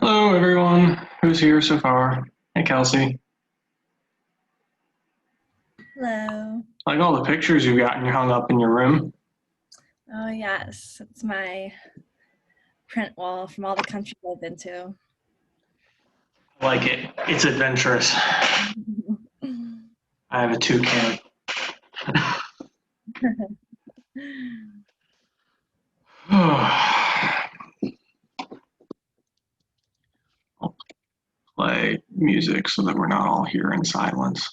Hello, everyone. Who's here so far? Hey, Kelsey. Hello. Like all the pictures you've got and you hung up in your room. Oh, yes, it's my print wall from all the countries I've been to. I like it. It's adventurous. I have a toucan. I'll play music so that we're not all here in silence.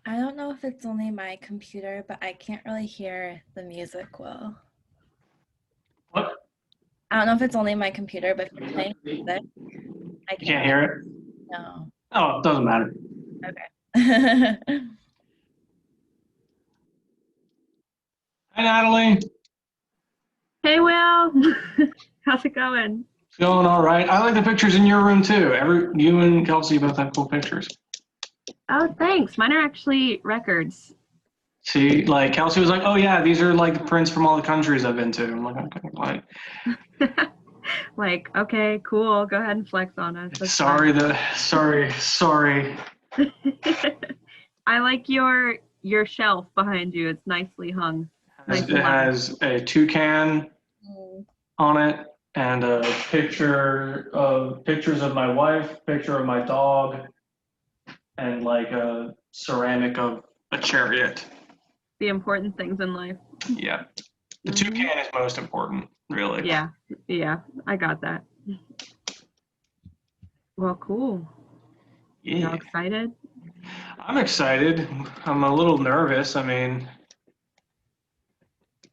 I don't know if it's only my computer, but I can't really hear the music well. What? I don't know if it's only my computer, but if you're playing music, I You can't can't really hear it? know. Oh, it doesn't matter. Okay. Hi, Natalie. Hey, Will. How's it going? It's going all right. I like the pictures in your room too. You and Kelsey both have cool pictures. Oh, thanks. Mine are actually records. See, like Kelsey was like, "Oh yeah, these are like the prints from all the countries I've been to." I'm like, "Okay, like, Like, okay, cool. Go ahead and flex on us. That's sorry, fine. sorry. I like your shelf behind you. It's nicely hung, nice It and level. has a toucan Mm. on it and a pictures of my wife, picture of my dog, and like a ceramic of a chariot. The important things in life. Yeah, the Hmm. toucan is most important, really. Yeah, yeah, I got that. Well, cool. Y'all Yeah, excited? I'm excited. I'm a little nervous. I mean,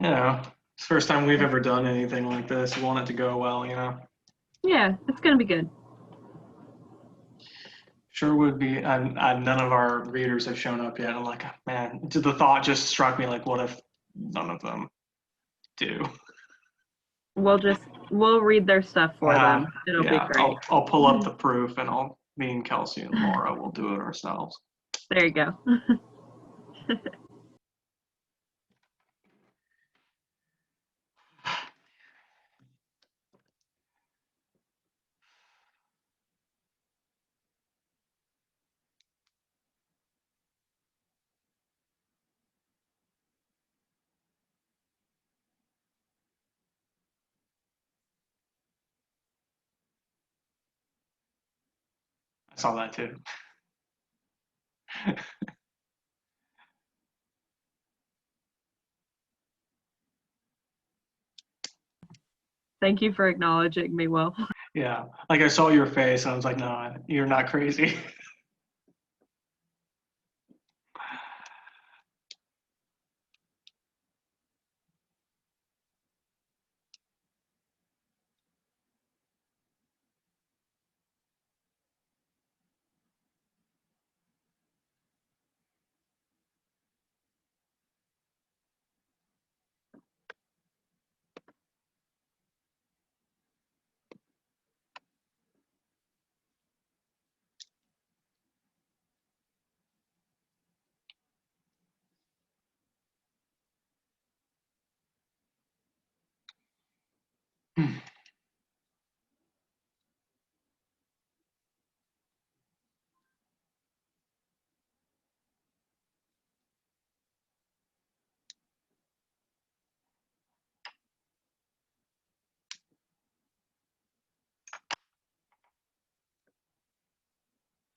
it's the first time we've ever done anything like this. I want it to go well. Yeah, it's gonna be good. Sure would be. None of our readers have shown up yet. I'm like, man, the thought just struck me like, what if none of them do? We'll read their stuff for them. It'll be Yeah, great. I'll pull up the proof and me and Kelsey and Laura will do it ourselves. There you go. I saw that too. Thank you for acknowledging me, Will. Yeah, like I saw your face and I was like, no, you're not crazy.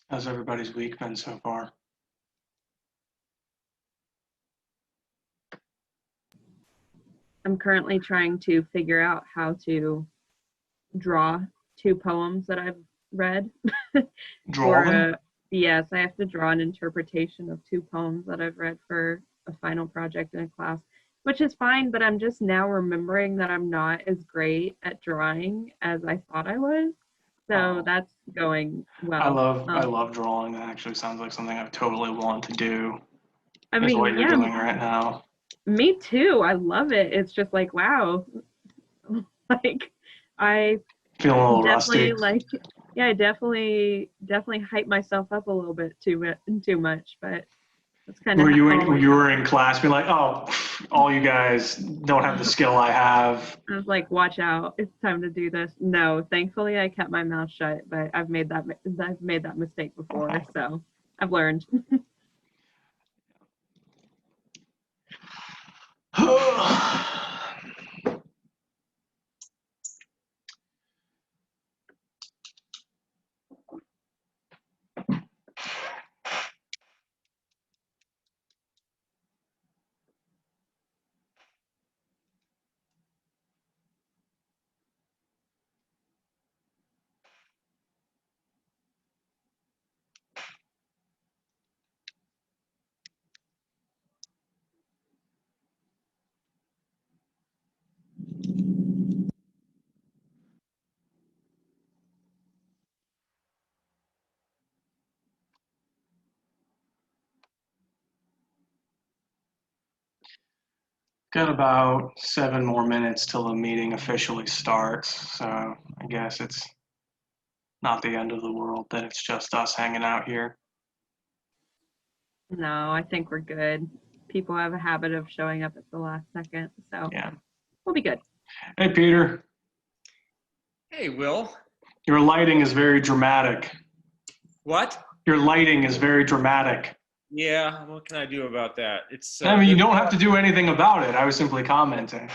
How's everybody's week been so far? I'm currently trying to figure out how to draw 2 poems that I've read. Draw them? Yes, I have to draw an interpretation of 2 poems that I've read for a final project in a class, which is fine, but I'm just now remembering that I'm not as great at drawing as I thought I was. So Oh. that's going well. I love drawing. That actually sounds like something I totally want to do. I Is what mean, you're yeah, doing right now. me too. I love it. It's just like, wow. Like I Feeling a little definitely rusty. I definitely hype myself up a little bit too much, but that's kind of You were in class being like, oh, all you guys don't have the skill I have. I was like, watch out, it's time to do this. No, thankfully I kept my mouth shut, but I've made that mistake before, so I've learned. Got about 7 more minutes till the meeting officially starts, so I guess it's not the end of the world that it's just us hanging out here. No, I think we're good. People have a habit of showing up at the last second, so Yeah. we'll be good. Hey, Peter. Hey, Will. Your lighting is very dramatic. What? Your lighting is very dramatic. Yeah, what can I do about that? It's I mean, you don't have to do anything about it. I was simply commenting.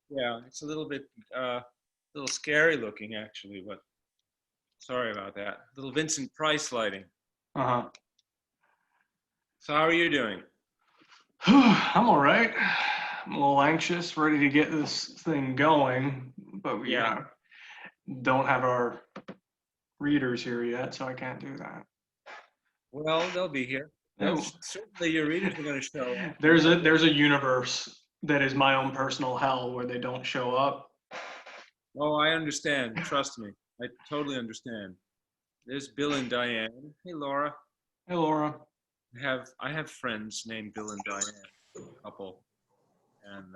yeah, it's a little scary looking actually, but sorry about that. Little Vincent Price lighting. Uh-huh. So how are you doing? I'm all right. I'm a little anxious, ready to get this thing going, but we don't have our readers here yet, so I can't do that. Well, they'll be here. Certainly your readers are going to show up. There's a universe that is my own personal hell where they don't show up. Oh, I understand. Trust me. I totally understand. There's Bill and Diane. Hey, Laura. Hey, Laura. I have friends named Bill and Diane, a couple, and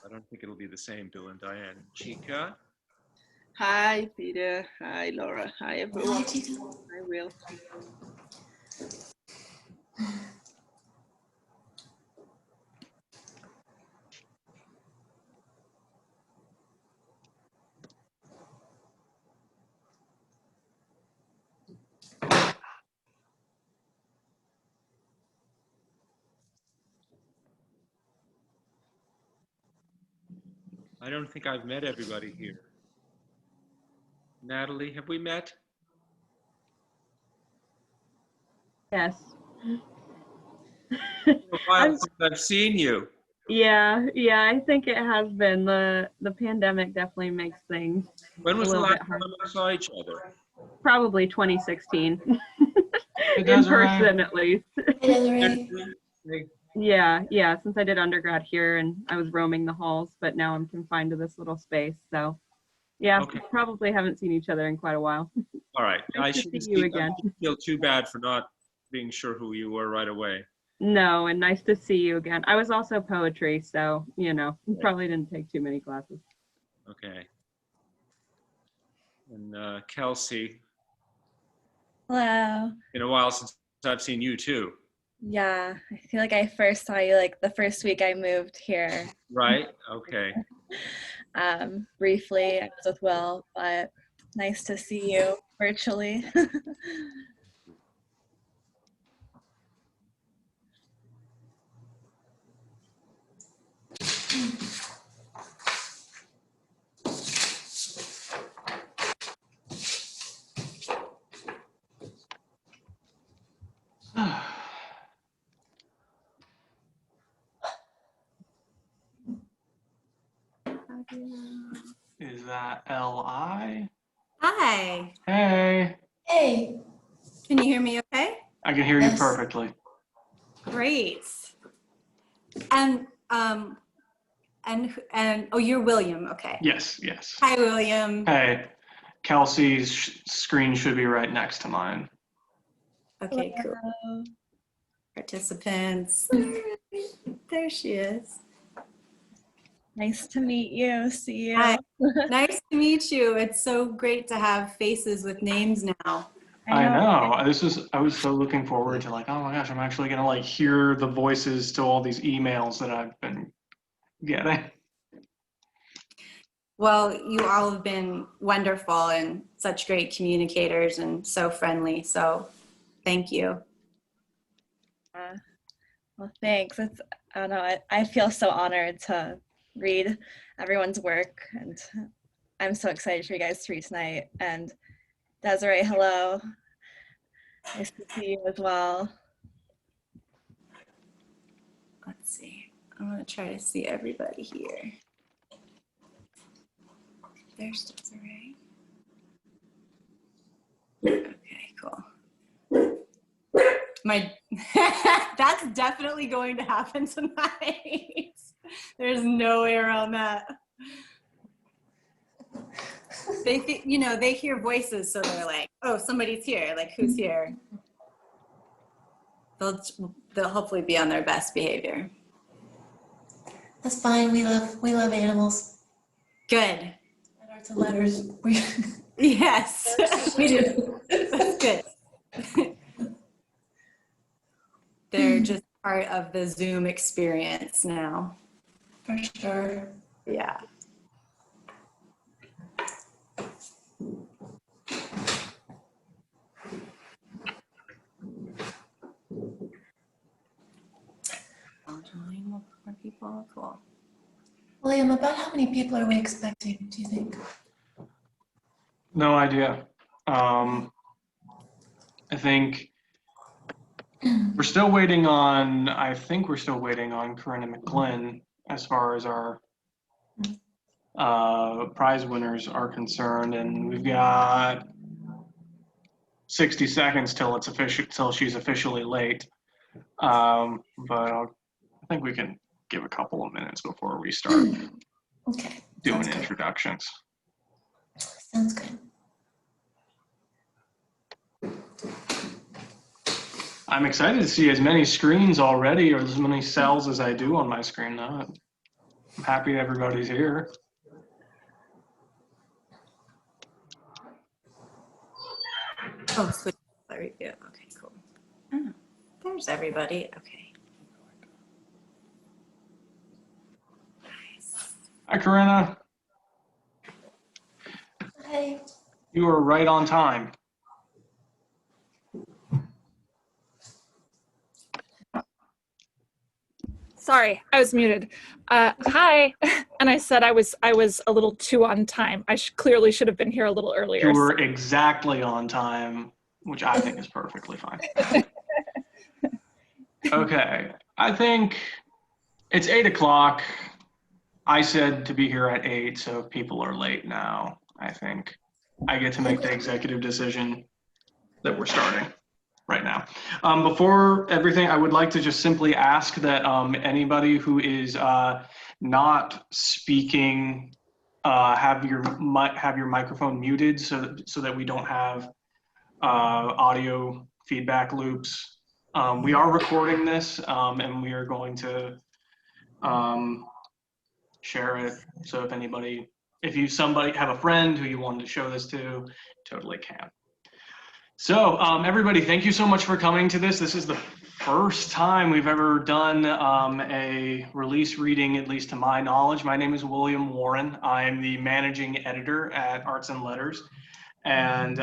I don't think it'll be the same Bill and Diane. Chica. Hi, Peter. Hi, Laura. Hi, everyone. Hi, Will. I don't think I've met everybody here. Natalie, have we met? Yes. It's been a while since I've seen you. Yeah, I think it has been. The pandemic definitely makes things When was a the little last bit hard. time we saw each other? Probably 2016. In Desiree. person, at least. Hey, Yeah, since I did undergrad here and I was roaming the halls, but now I'm confined to this little space. So, yeah, Okay. probably haven't seen each other in quite a while. all right. Nice to see you again. I shouldn't feel too bad for not being sure who you were right away. No, and nice to see you again. I was also poetry, so, probably didn't take too many classes. Okay. And Kelsey, Hello. been a while since I've seen you too. Yeah, I feel like I first saw you like the first week I moved here. Right? Okay. Briefly, I was with Will, but nice to see you virtually. Is that L-I? Hi. Hey, Hey. Can you hear me okay? I can hear you Yes. perfectly. Great. And oh, you're William. Okay. Yes, yes. Hi, William. Hey, Kelsey's screen should be right next to mine. Okay, cool. Hello. Participants. There she is. Nice to meet you. See you. Hi. Nice to meet you. It's so great to have faces with names now. I know. I was so looking forward to like, oh my gosh, I'm actually gonna like hear the voices to all these emails that I've been getting. Well, you all have been wonderful and such great communicators and so friendly. So thank you. Well, thanks. I don't know. I feel so honored to read everyone's work, and I'm so excited for you guys to read tonight. And Desiree, hello. Nice to see you as well. Let's see. I'm going to try to see everybody here. There's Desiree. Okay, cool. That's definitely going to happen tonight. There's no way around that. They hear voices, so they're like, "Oh, somebody's here. Like, who's here?" They'll hopefully be on their best behavior. That's fine. We love animals. Good. At Arts and Letters, we Yes. we do. That's good. They're just part of the Zoom experience now. For sure. Yeah. More people. Cool. William, about how many people are we expecting, do you think? No idea. I think we're still waiting on, Karyna McGlynn as far as our prize winners are concerned, and we've got 60 seconds till she's officially late. But I think we can give a couple of minutes before we start Okay. doing Sounds good. introductions. Sounds good. I'm excited to see as many screens already, or as many cells as I do on my screen now. I'm happy everybody's here. Oh, switch review. Okay, cool. Oh, there's everybody. Okay. Nice. Hi, Karyna. Hi. You are right on time. Sorry, I was muted. Hi, and I said I was a little too on time. I clearly should have been here a little earlier. You were exactly on time, which I think is perfectly fine. Okay, I think it's 8 o'clock. I said to be here at 8, so if people are late now, I think I get to make the executive decision that we're starting right now. Before everything, I would like to just simply ask that anybody who is not speaking have your microphone muted so that we don't have audio feedback loops. We are recording this and we are going to share it. So if you have a friend who you wanted to show this to, totally can. So everybody, thank you so much for coming to this. This is the first time we've ever done a release reading, at least to my knowledge. My name is William Warren. I am the managing editor at Arts and Letters. And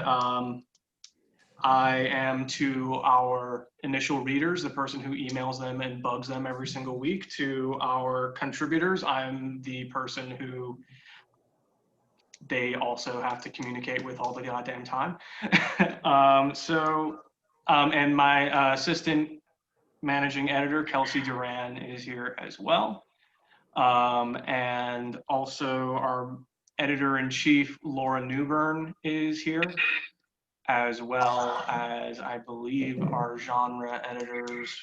I am to our initial readers, the person who emails them and bugs them every single week. To our contributors, I'm the person who they also have to communicate with all the goddamn time. And my assistant managing editor, Kelsey Duran, is here as well. And also our editor-in-chief, Laura Newbern, is here, as well as, I believe, our genre editors,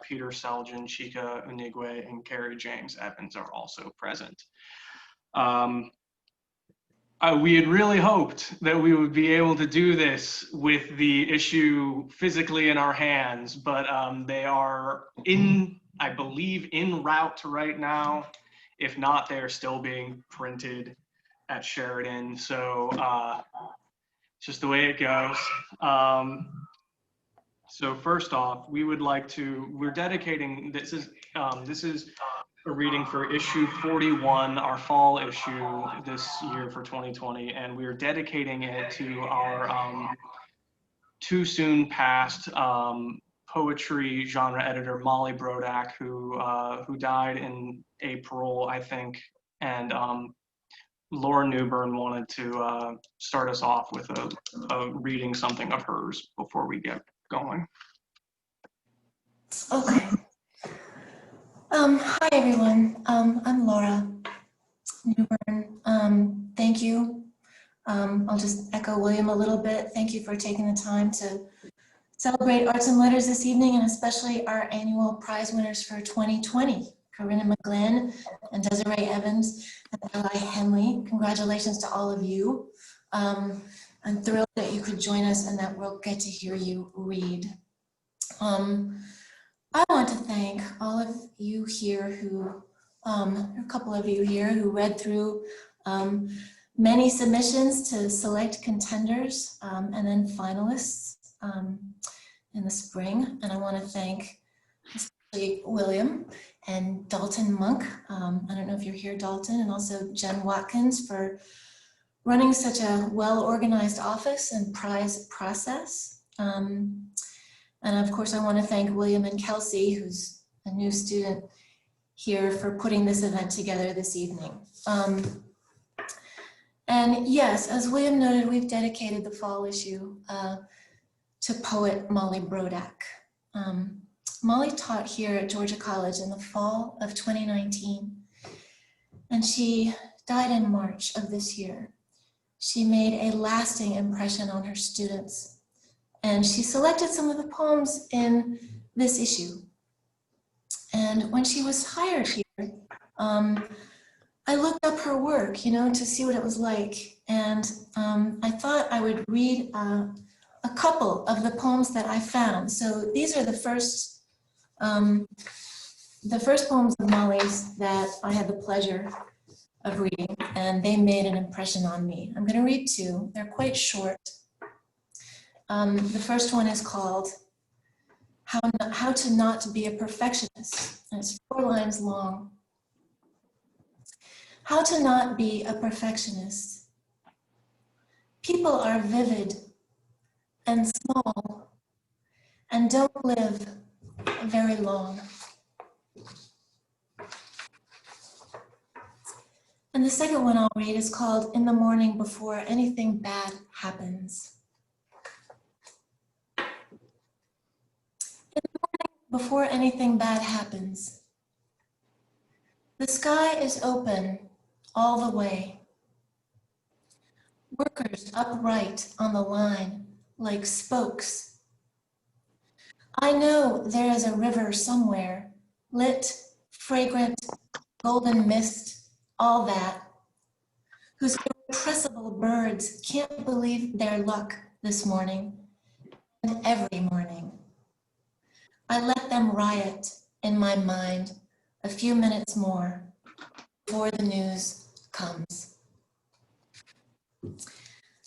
Peter Seljan, Chika Unigwe, and Carrie James Evans are also present. We had really hoped that we would be able to do this with the issue physically in our hands, but they are I believe, en route right now. If not, they're still being printed at Sheridan. So it's just the way it goes. So first off, we're dedicating, this is a reading for issue 41, our fall issue this year for 2020, and we're dedicating it to our too soon passed poetry genre editor Molly Brodak, who died in April, I think, and Laura Newbern wanted to start us off with a reading something of hers before we get going. Okay. Hi everyone. I'm Laura Newbern. Thank you. I'll just echo William a little bit. Thank you for taking the time to celebrate arts and letters this evening, and especially our annual prize winners for 2020, Karyna McGlynn and Desiree Evans and Eli Henley. Congratulations to all of you. I'm thrilled that you could join us and that we'll get to hear you read. I want to thank all of you here who, a couple of you here who read through many submissions to select contenders and then finalists in the spring. And I want to thank especially William and Dalton Monk. I don't know if you're here, Dalton, and also Jen Watkins for running such a well-organized office and prize process. And of course, I want to thank William and Kelsey, who's a new student here, for putting this event together this evening. And yes, as William noted, we've dedicated the fall issue to poet Molly Brodak. Molly taught here at Georgia College in the fall of 2019, and she died in March of this year. She made a lasting impression on her students, and she selected some of the poems in this issue. And when she was hired here, I looked up her work, to see what it was like. And I thought I would read a couple of the poems that I found. So these are the first poems of Molly's that I had the pleasure of reading, and they made an impression on me. I'm going to read two. They're quite short. The first one is called How to Not Be a Perfectionist, and it's 4 lines long. How to not be a perfectionist. People are vivid and small and don't live very long. And the second one I'll read is called In the Morning Before Anything Bad Happens. In the morning before anything bad happens, the sky is open all the way. Workers upright on the line like spokes. I know there is a river somewhere, lit, fragrant, golden mist, all that, whose irrepressible birds can't believe their luck this morning and every morning. I let them riot in my mind a few minutes more before the news comes.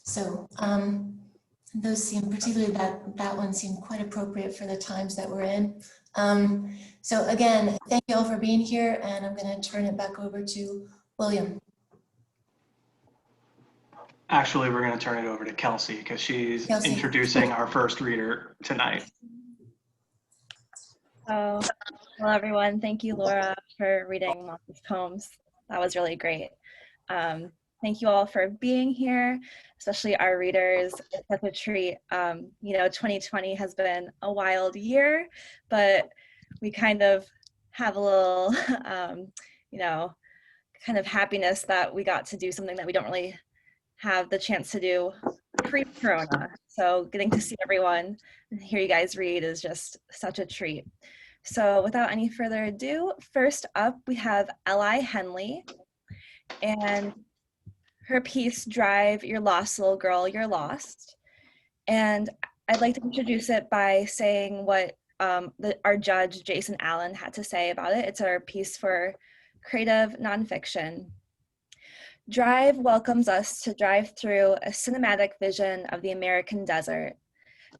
So those seem, particularly that one seemed quite appropriate for the times that we're in. So again, thank you all for being here, and I'm going to turn it back over to William. Actually, we're going to turn it over to Kelsey because she's introducing our first reader tonight. Oh, well, everyone, thank you, Laura, for reading Molly's poems. That was really great. Thank you all for being here, especially our readers. It's such a treat. 2020 has been a wild year, but we kind of have a little kind of happiness that we got to do something that we don't really have the chance to do pre-corona. So getting to see everyone and hear you guys read is just such a treat. So without any further ado, first up we have Eli Henley, and her piece, Drive, You're Lost, Little Girl, You're Lost. And I'd like to introduce it by saying what our judge, Jason Allen, had to say about it. It's our piece for creative nonfiction. Drive welcomes us to drive through a cinematic vision of the American desert.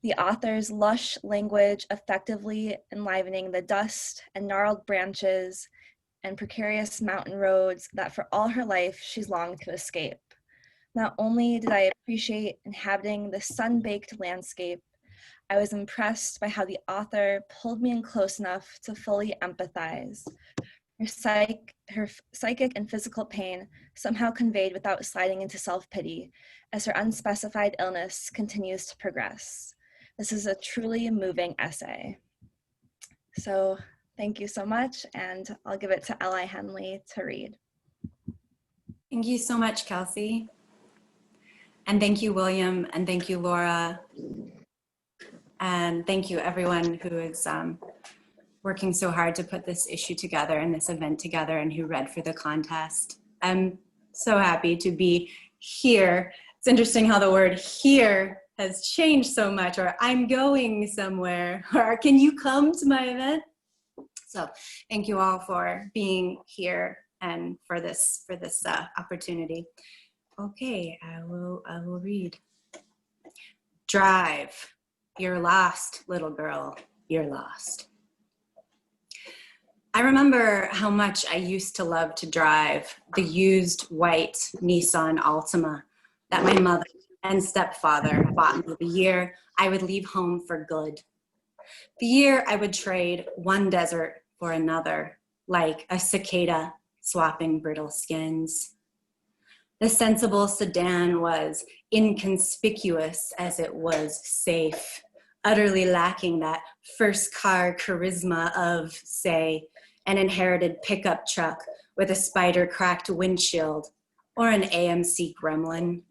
The author's lush language effectively enlivening the dust and gnarled branches and precarious mountain roads that for all her life she's longed to escape. Not only did I appreciate inhabiting the sun-baked landscape, I was impressed by how the author pulled me in close enough to fully empathize. Her psychic and physical pain somehow conveyed without sliding into self-pity as her unspecified illness continues to progress. This is a truly moving essay. So thank you so much, and I'll give it to Eli Henley to read. Thank you so much, Kelsey. And thank you, William, and thank you, Laura. And thank you, everyone who is working so hard to put this issue together and this event together and who read for the contest. I'm so happy to be here. It's interesting how the word here has changed so much, or I'm going somewhere, or can you come to my event? So thank you all for being here and for this opportunity. Okay, I will read. Drive, you're lost, little girl, you're lost. I remember how much I used to love to drive the used white Nissan Altima that my mother and stepfather bought me the year I would leave home for good. The year I would trade one desert for another, like a cicada swapping brittle skins. The sensible sedan was inconspicuous as it was safe, utterly lacking that first car charisma of, say, an inherited pickup truck with a spider-cracked windshield or an AMC Gremlin.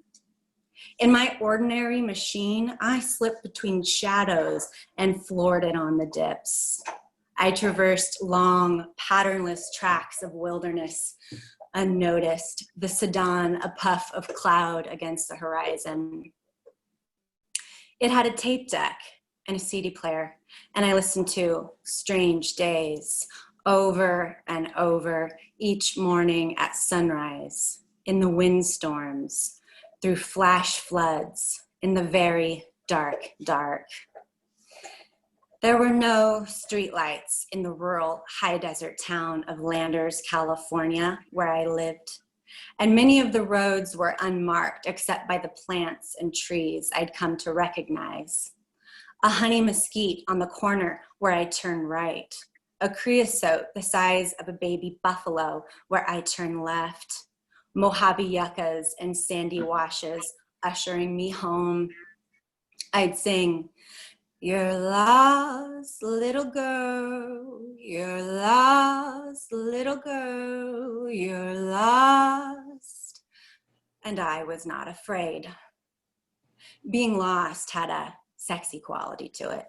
In my ordinary machine, I slipped between shadows and floored it on the dips. I traversed long, patternless tracks of wilderness, unnoticed, the sedan a puff of cloud against the horizon. It had a tape deck and a CD player, and I listened to Strange Days over and over each morning at sunrise, in the windstorms, through flash floods, in the very dark, dark. There were no streetlights in the rural high desert town of Landers, California, where I lived. And many of the roads were unmarked except by the plants and trees I'd come to recognize. A honey mesquite on the corner where I turned right. A creosote the size of a baby buffalo where I turned left. Mojave yuccas and sandy washes ushering me home. I'd sing, "You're lost, little girl, you're lost, little girl, you're lost." And I was not afraid. Being lost had a sexy quality to it.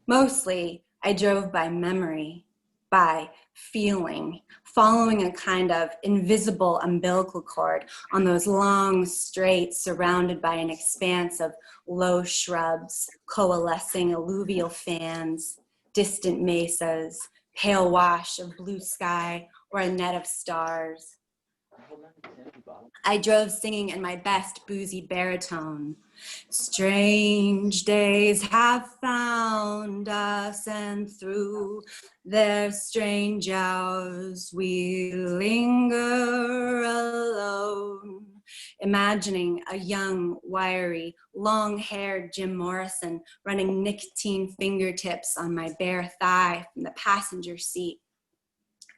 Mostly, I drove by memory, by feeling, following a kind of invisible umbilical cord on those long straights surrounded by an expanse of low shrubs, coalescing alluvial fans, distant mesas, pale wash of blue sky, or a net of stars. I drove singing in my best boozy baritone. Strange days have found us, and through their strange hours we linger alone. Imagining a young, wiry, long-haired Jim Morrison running nicotine fingertips on my bare thigh from the passenger seat.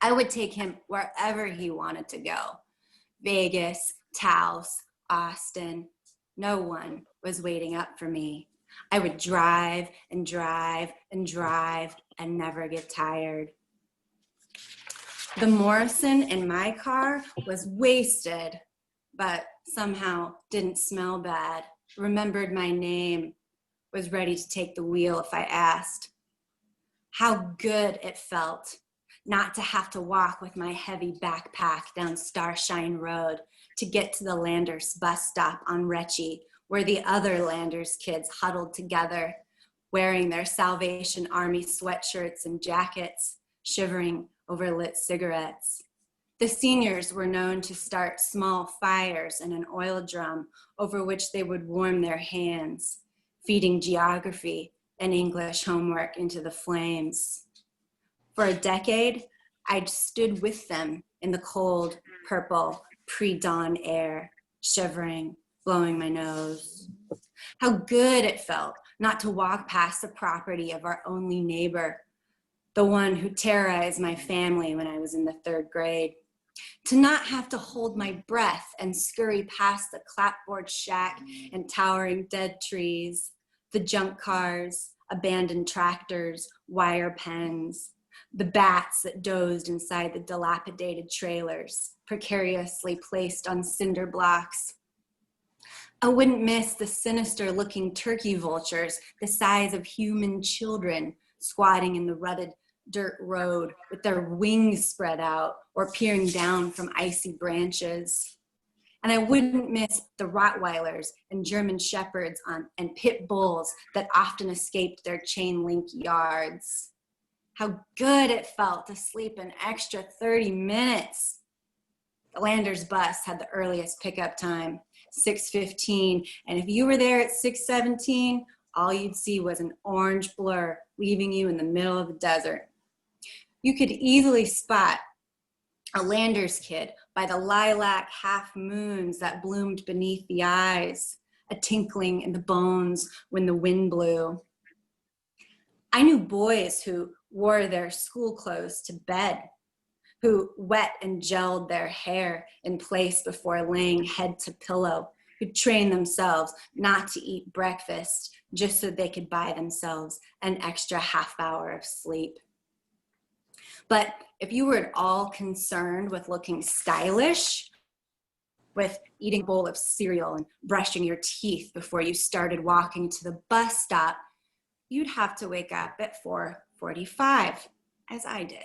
I would take him wherever he wanted to go. Vegas, Taos, Austin. No one was waiting up for me. I would drive and drive and drive and never get tired. The Morrison in my car was wasted, but somehow didn't smell bad, remembered my name, was ready to take the wheel if I asked. How good it felt not to have to walk with my heavy backpack down Starshine Road to get to the Landers bus stop on Retchie, where the other Landers kids huddled together, wearing their Salvation Army sweatshirts and jackets, shivering over lit cigarettes. The seniors were known to start small fires in an oil drum over which they would warm their hands, feeding geography and English homework into the flames. For a decade, I'd stood with them in the cold, purple, pre-dawn air, shivering, blowing my nose. How good it felt not to walk past the property of our only neighbor, the one who terrorized my family when I was in the 3rd grade. To not have to hold my breath and scurry past the clapboard shack and towering dead trees, the junk cars, abandoned tractors, wire pens, the bats that dozed inside the dilapidated trailers, precariously placed on cinder blocks. I wouldn't miss the sinister-looking turkey vultures the size of human children squatting in the rutted dirt road with their wings spread out or peering down from icy branches. And I wouldn't miss the Rottweilers and German Shepherds and pit bulls that often escaped their chain link yards. How good it felt to sleep an extra 30 minutes. The Landers bus had the earliest pickup time, 6:15, and if you were there at 6:17, all you'd see was an orange blur leaving you in the middle of the desert. You could easily spot a Landers kid by the lilac half moons that bloomed beneath the eyes, a tinkling in the bones when the wind blew. I knew boys who wore their school clothes to bed, who wet and gelled their hair in place before laying head to pillow, who trained themselves not to eat breakfast just so they could buy themselves an extra half hour of sleep. But if you were at all concerned with looking stylish, with eating a bowl of cereal and brushing your teeth before you started walking to the bus stop, you'd have to wake up at 4:45, as I did.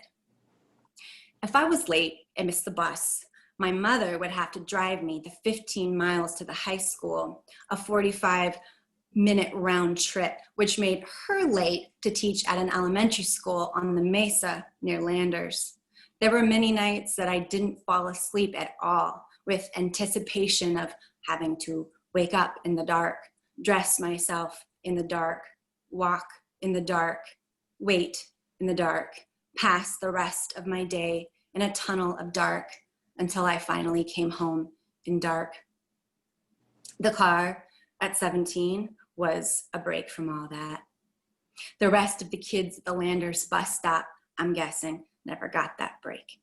If I was late and missed the bus, my mother would have to drive me the 15 miles to the high school, a 45-minute round trip, which made her late to teach at an elementary school on the Mesa near Landers. There were many nights that I didn't fall asleep at all, with anticipation of having to wake up in the dark, dress myself in the dark, walk in the dark, wait in the dark, pass the rest of my day in a tunnel of dark until I finally came home in dark. The car at 17 was a break from all that. The rest of the kids at the Landers bus stop, I'm guessing, never got that break.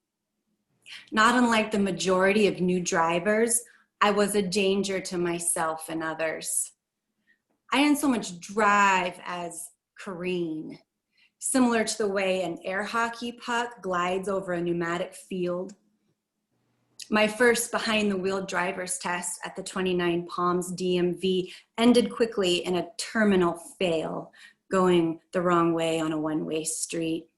Not unlike the majority of new drivers, I was a danger to myself and others. I didn't so much drive as careen, similar to the way an air hockey puck glides over a pneumatic field. My first behind-the-wheel driver's test at the 29 Palms DMV ended quickly in a terminal fail, going the wrong way on a one-way street.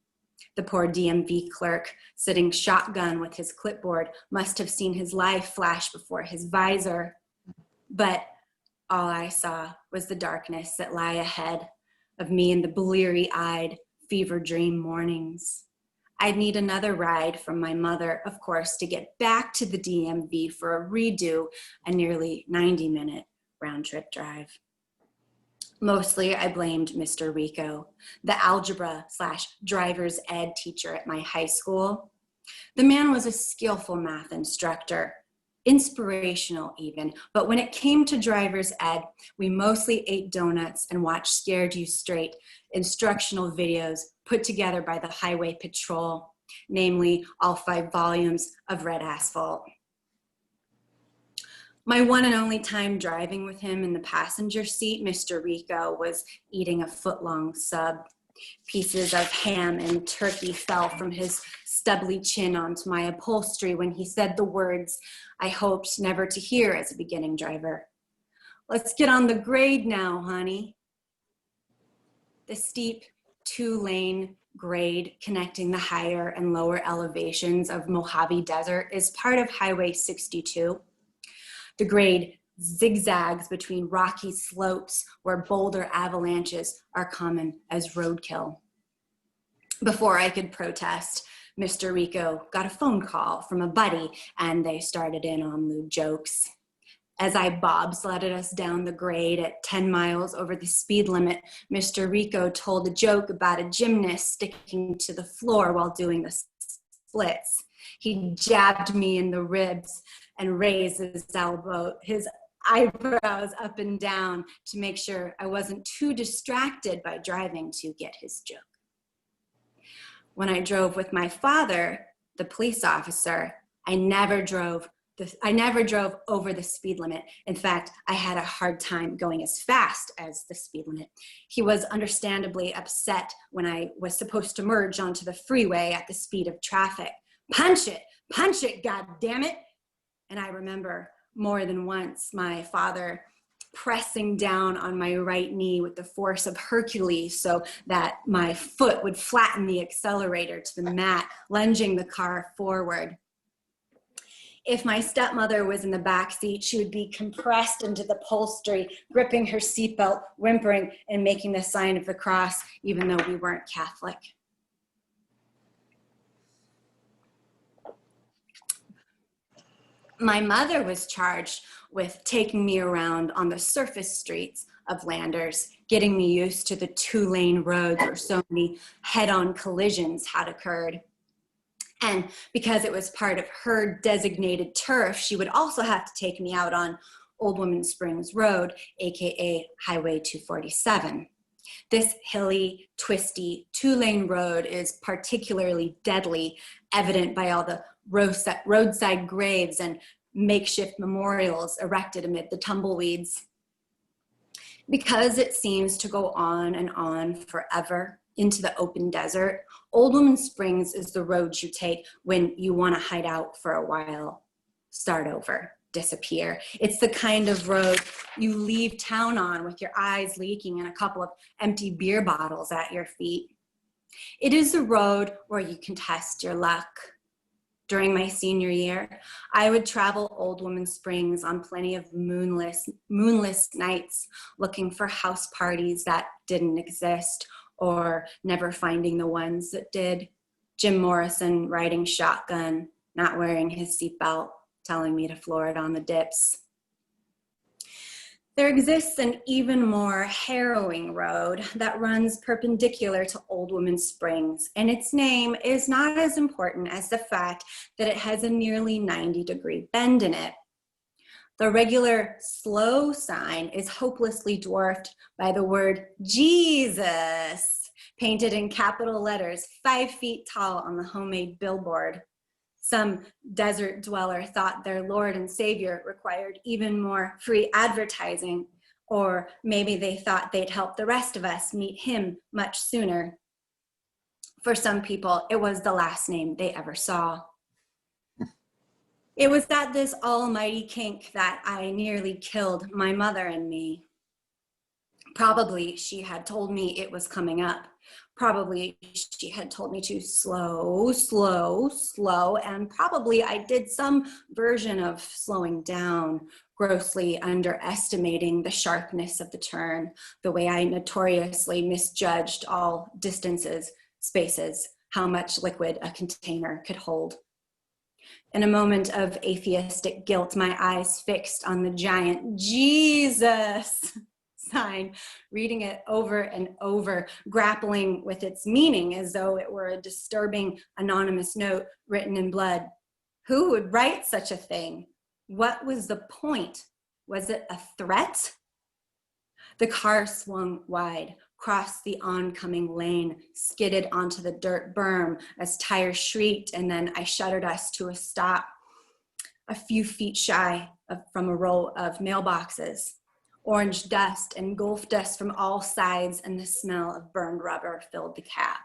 The poor DMV clerk, sitting shotgun with his clipboard, must have seen his life flash before his visor. But all I saw was the darkness that lay ahead of me in the bleary-eyed, fever dream mornings. I'd need another ride from my mother, of course, to get back to the DMV for a redo, a nearly 90-minute round-trip drive. Mostly, I blamed Mr. Rico, the algebra/driver's ed teacher at my high school. The man was a skillful math instructor, inspirational even, but when it came to driver's ed, we mostly ate donuts and watched Scared You Straight instructional videos put together by the Highway Patrol, namely all 5 volumes of Red Asphalt. My one and only time driving with him in the passenger seat, Mr. Rico was eating a foot-long sub. Pieces of ham and turkey fell from his stubbly chin onto my upholstery when he said the words I hoped never to hear as a beginning driver. "Let's get on the grade now, honey." The steep 2-lane grade connecting the higher and lower elevations of Mojave Desert is part of Highway 62. The grade zigzags between rocky slopes where boulder avalanches are common as roadkill. Before I could protest, Mr. Rico got a phone call from a buddy and they started in on lewd jokes. As I bobsledded us down the grade at 10 miles over the speed limit, Mr. Rico told a joke about a gymnast sticking to the floor while doing the splits. He jabbed me in the ribs and raised his eyebrows up and down to make sure I wasn't too distracted by driving to get his joke. When I drove with my father, the police officer, I never drove over the speed limit. In fact, I had a hard time going as fast as the speed limit. He was understandably upset when I was supposed to merge onto the freeway at the speed of traffic. Punch it, God damn it. And I remember more than once my father pressing down on my right knee with the force of Hercules so that my foot would flatten the accelerator to the mat, lunging the car forward. If my stepmother was in the back seat, she would be compressed into the upholstery, gripping her seatbelt, whimpering, and making the sign of the cross, even though we weren't Catholic. My mother was charged with taking me around on the surface streets of Landers, getting me used to the 2-lane roads where so many head-on collisions had occurred. And because it was part of her designated turf, she would also have to take me out on Old Woman Springs Road, AKA Highway 247. This hilly, twisty, 2-lane road is particularly deadly, evident by all the roadside graves and makeshift memorials erected amid the tumbleweeds. Because it seems to go on and on forever into the open desert, Old Woman Springs is the road you take when you want to hide out for a while, start over, disappear. It's the kind of road you leave town on with your eyes leaking and a couple of empty beer bottles at your feet. It is the road where you can test your luck. During my senior year, I would travel Old Woman Springs on plenty of moonless nights, looking for house parties that didn't exist or never finding the ones that did. Jim Morrison riding shotgun, not wearing his seatbelt, telling me to floor it on the dips. There exists an even more harrowing road that runs perpendicular to Old Woman Springs, and its name is not as important as the fact that it has a nearly 90-degree bend in it. The regular slow sign is hopelessly dwarfed by the word Jesus, painted in capital letters 5 feet tall on the homemade billboard. Some desert dweller thought their Lord and Savior required even more free advertising, or maybe they thought they'd help the rest of us meet him much sooner. For some people, it was the last name they ever saw. It was at this almighty kink that I nearly killed my mother and me. Probably she had told me it was coming up. Probably she had told me to slow, slow, slow, and probably I did some version of slowing down, grossly underestimating the sharpness of the turn, the way I notoriously misjudged all distances, spaces, how much liquid a container could hold. In a moment of atheistic guilt, my eyes fixed on the giant Jesus sign, reading it over and over, grappling with its meaning as though it were a disturbing anonymous note written in blood. Who would write such a thing? What was the point? Was it a threat? The car swung wide, crossed the oncoming lane, skidded onto the dirt berm as tires shrieked, and then I shuddered us to a stop, a few feet shy from a row of mailboxes. Orange dust engulfed us from all sides, and the smell of burned rubber filled the cab.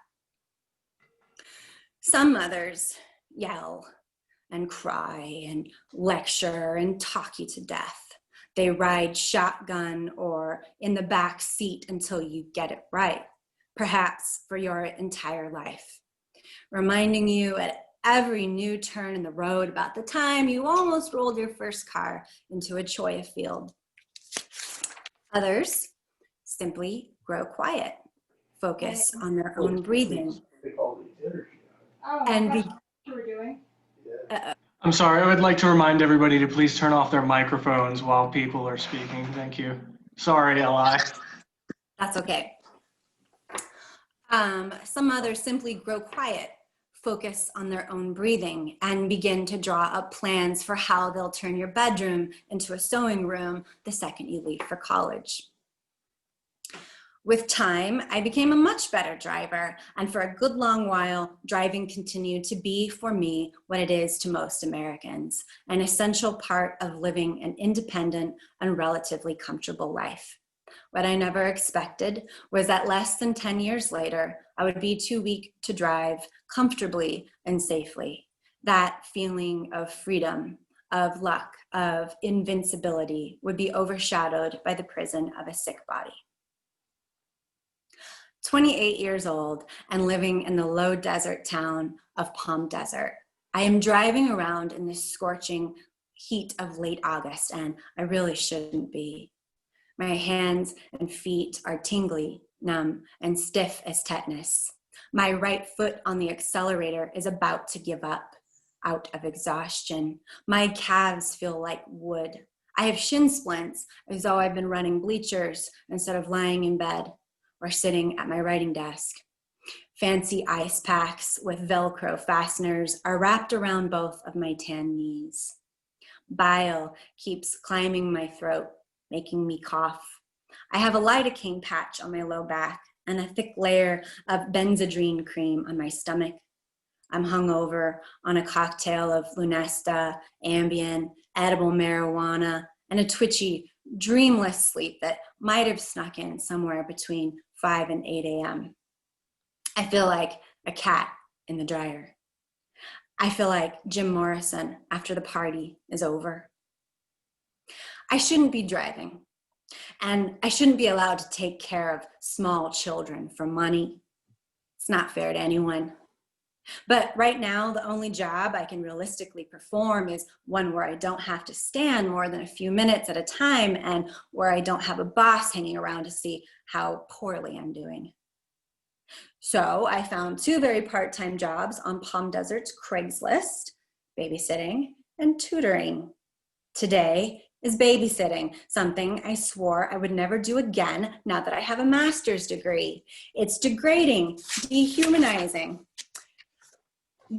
Some mothers yell and cry and lecture and talk you to death. They ride shotgun or in the back seat until you get it right, perhaps for your entire life, reminding you at every new turn in the road about the time you almost rolled your first car into a cholla field. Others simply grow quiet, focus on their own breathing, and be. I'm sorry, I would like to remind everybody to please turn off their microphones while people are speaking. Thank you. Sorry, Li. That's okay. Some others simply grow quiet, focus on their own breathing, and begin to draw up plans for how they'll turn your bedroom into a sewing room the second you leave for college. With time, I became a much better driver, and for a good long while, driving continued to be, for me, what it is to most Americans, an essential part of living an independent and relatively comfortable life. What I never expected was that less than 10 years later, I would be too weak to drive comfortably and safely. That feeling of freedom, of luck, of invincibility would be overshadowed by the prison of a sick body. 28 years old and living in the low desert town of Palm Desert. I am driving around in the scorching heat of late August, and I really shouldn't be. My hands and feet are tingly, numb, and stiff as tetanus. My right foot on the accelerator is about to give up out of exhaustion. My calves feel like wood. I have shin splints as though I've been running bleachers instead of lying in bed or sitting at my writing desk. Fancy ice packs with Velcro fasteners are wrapped around both of my tan knees. Bile keeps climbing my throat, making me cough. I have a lidocaine patch on my low back and a thick layer of benzodrine cream on my stomach. I'm hungover on a cocktail of Lunesta, Ambien, edible marijuana, and a twitchy, dreamless sleep that might have snuck in somewhere between 5 and 8 a.m. I feel like a cat in the dryer. I feel like Jim Morrison after the party is over. I shouldn't be driving, and I shouldn't be allowed to take care of small children for money. It's not fair to anyone. But right now, the only job I can realistically perform is one where I don't have to stand more than a few minutes at a time and where I don't have a boss hanging around to see how poorly I'm doing. So I found 2 very part-time jobs on Palm Desert's Craigslist, babysitting and tutoring. Today is babysitting, something I swore I would never do again now that I have a master's degree. It's degrading, dehumanizing,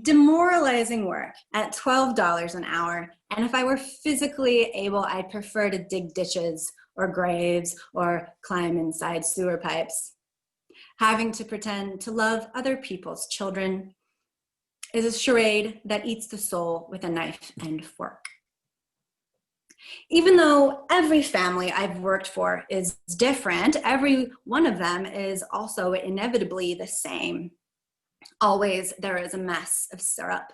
demoralizing work at $12 an hour. And if I were physically able, I'd prefer to dig ditches or graves or climb inside sewer pipes. Having to pretend to love other people's children is a charade that eats the soul with a knife and fork. Even though every family I've worked for is different, every one of them is also inevitably the same. Always there is a mess of syrup,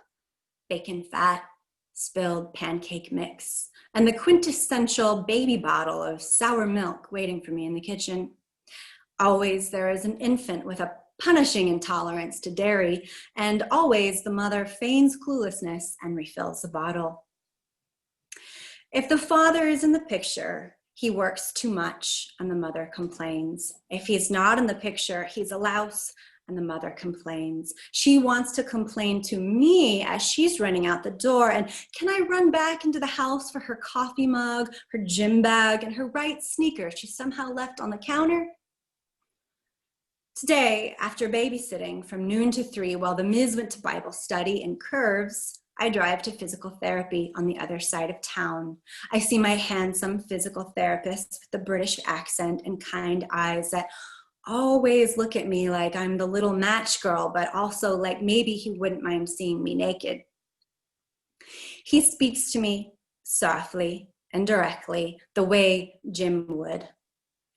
bacon fat, spilled pancake mix, and the quintessential baby bottle of sour milk waiting for me in the kitchen. Always there is an infant with a punishing intolerance to dairy, and always the mother feigns cluelessness and refills the bottle. If the father is in the picture, he works too much and the mother complains. If he's not in the picture, he's a louse and the mother complains. She wants to complain to me as she's running out the door. And can I run back into the house for her coffee mug, her gym bag, and her right sneaker she somehow left on the counter? Today, after babysitting from noon to 3 while the Ms. went to Bible study in Curves, I drive to physical therapy on the other side of town. I see my handsome physical therapist with the British accent and kind eyes that always look at me like I'm the little match girl, but also like maybe he wouldn't mind seeing me naked. He speaks to me softly and directly, the way Jim would,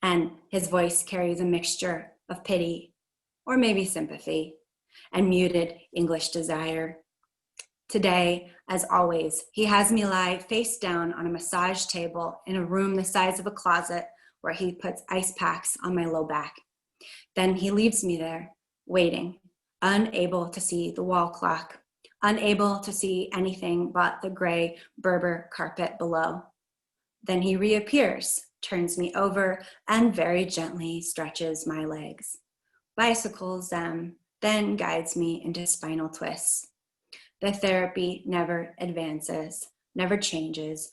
and his voice carries a mixture of pity or maybe sympathy. and muted English desire. Today, as always, he has me lie face down on a massage table in a room the size of a closet where he puts ice packs on my low back. Then he leaves me there, waiting, unable to see the wall clock, unable to see anything but the gray Berber carpet below. Then he reappears, turns me over, and very gently stretches my legs, bicycles them, then guides me into spinal twists. The therapy never advances, never changes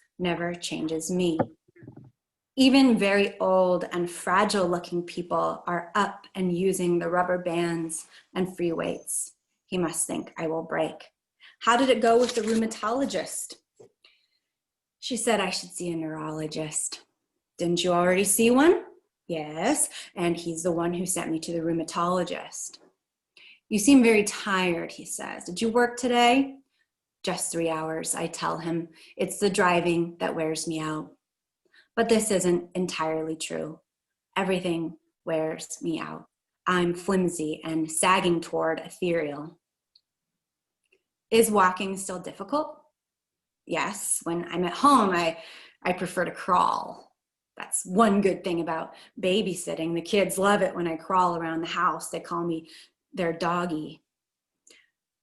me. Even very old and fragile looking people are up and using the rubber bands and free weights. He must think I will break. How did it go with the rheumatologist? She said I should see a neurologist. Didn't you already see one? Yes, and he's the one who sent me to the rheumatologist. You seem very tired, he says. Did you work today? Just 3 hours, I tell him. It's the driving that wears me out. But this isn't entirely true. Everything wears me out. I'm flimsy and sagging toward ethereal. Is walking still difficult? Yes, when I'm at home, I prefer to crawl. That's one good thing about babysitting. The kids love it when I crawl around the house. They call me their doggy.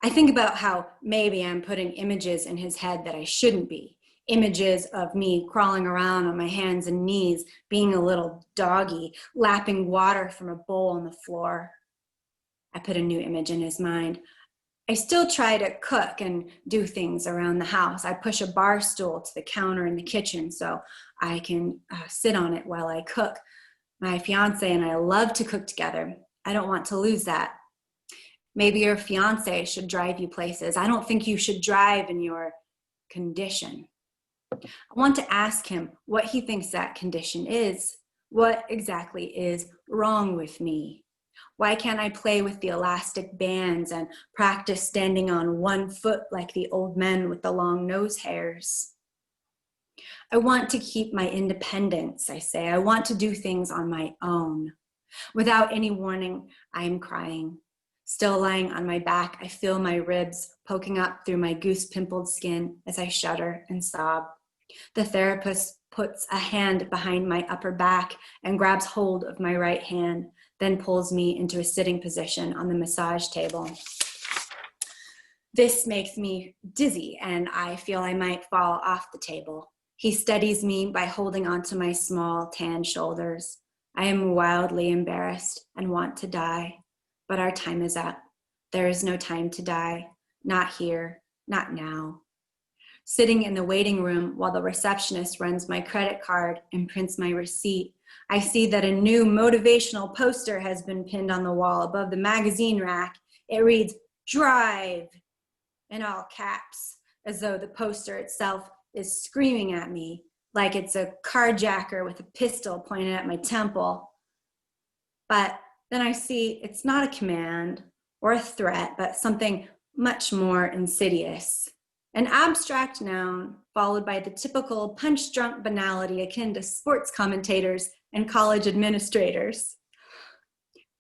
I think about how maybe I'm putting images in his head that I shouldn't be. Images of me crawling around on my hands and knees, being a little doggy, lapping water from a bowl on the floor. I put a new image in his mind. I still try to cook and do things around the house. I push a bar stool to the counter in the kitchen so I can sit on it while I cook. My fiance and I love to cook together. I don't want to lose that. Maybe your fiance should drive you places. I don't think you should drive in your condition. I want to ask him what he thinks that condition is. What exactly is wrong with me? Why can't I play with the elastic bands and practice standing on one foot like the old men with the long nose hairs? I want to keep my independence, I say. I want to do things on my own. Without any warning, I am crying. Still lying on my back, I feel my ribs poking up through my goose-pimpled skin as I shudder and sob. The therapist puts a hand behind my upper back and grabs hold of my right hand, then pulls me into a sitting position on the massage table. This makes me dizzy, and I feel I might fall off the table. He steadies me by holding onto my small, tan shoulders. I am wildly embarrassed and want to die. But our time is up. There is no time to die. Not here, not now. Sitting in the waiting room while the receptionist runs my credit card and prints my receipt, I see that a new motivational poster has been pinned on the wall above the magazine rack. It reads, "Drive," in all caps, as though the poster itself is screaming at me like it's a carjacker with a pistol pointed at my temple. But then I see it's not a command or a threat, but something much more insidious. An abstract noun followed by the typical punch-drunk banality akin to sports commentators and college administrators.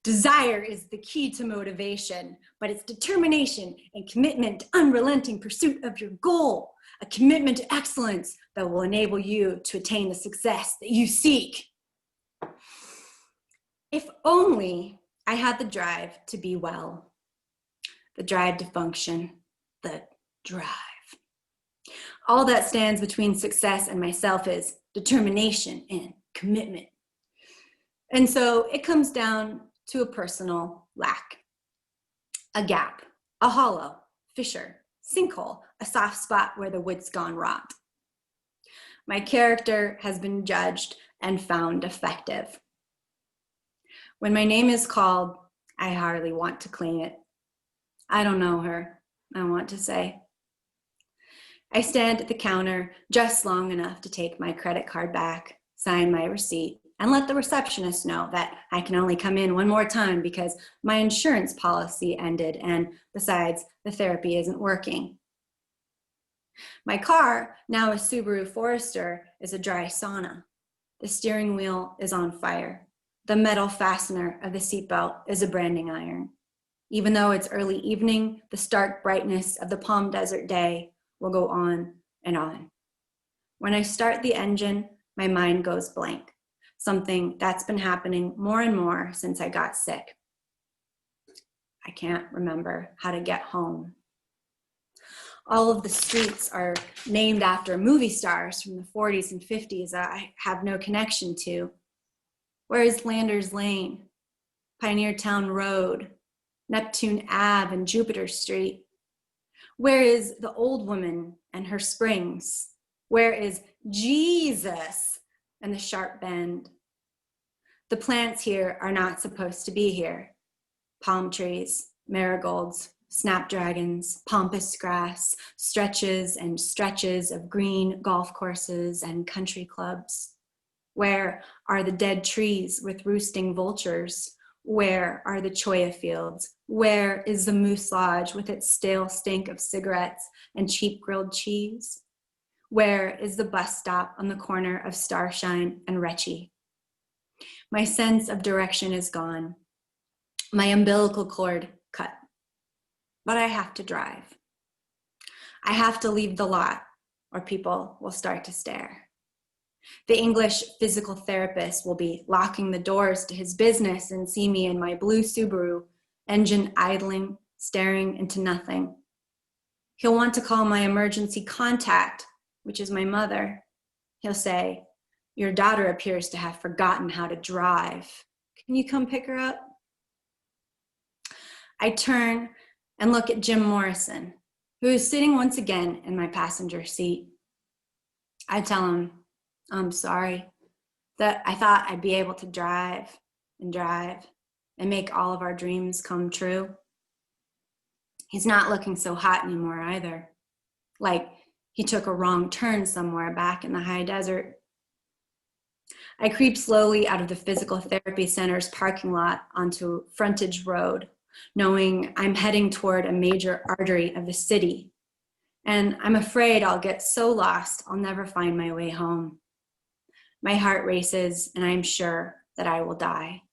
Desire is the key to motivation, but it's determination and commitment to unrelenting pursuit of your goal, a commitment to excellence that will enable you to attain the success that you seek. If only I had the drive to be well, the drive to function, the drive. All that stands between success and myself is determination and commitment. And so it comes down to a personal lack, a gap, a hollow, fissure, sinkhole, a soft spot where the wood's gone rot. My character has been judged and found defective. When my name is called, I hardly want to claim it. I don't know her, I want to say. I stand at the counter just long enough to take my credit card back, sign my receipt, and let the receptionist know that I can only come in one more time because my insurance policy ended, and besides, the therapy isn't working. My car, now a Subaru Forester, is a dry sauna. The steering wheel is on fire. The metal fastener of the seatbelt is a branding iron. Even though it's early evening, the stark brightness of the Palm Desert day will go on and on. When I start the engine, my mind goes blank, something that's been happening more and more since I got sick. I can't remember how to get home. All of the streets are named after movie stars from the 40s and 50s that I have no connection to. Where is Landers Lane, Pioneer Town Road, Neptune Ave, and Jupiter Street? Where is the old woman and her springs? Where is Jesus and the sharp bend? The plants here are not supposed to be here. Palm trees, marigolds, snapdragons, pampas grass, stretches and stretches of green golf courses and country clubs. Where are the dead trees with roosting vultures? Where are the cholla fields? Where is the moose lodge with its stale stink of cigarettes and cheap grilled cheese? Where is the bus stop on the corner of Starshine and Retchie? My sense of direction is gone. My umbilical cord cut. But I have to drive. I have to leave the lot or people will start to stare. The English physical therapist will be locking the doors to his business and see me in my blue Subaru, engine idling, staring into nothing. He'll want to call my emergency contact, which is my mother. He'll say, "Your daughter appears to have forgotten how to drive. Can you come pick her up?" I turn and look at Jim Morrison, who is sitting once again in my passenger seat. I tell him, "I'm sorry, that I thought I'd be able to drive and make all of our dreams come true." He's not looking so hot anymore either, like he took a wrong turn somewhere back in the high desert. I creep slowly out of the physical therapy center's parking lot onto Frontage Road, knowing I'm heading toward a major artery of the city. And I'm afraid I'll get so lost I'll never find my way home. My heart races and I'm sure that I will die.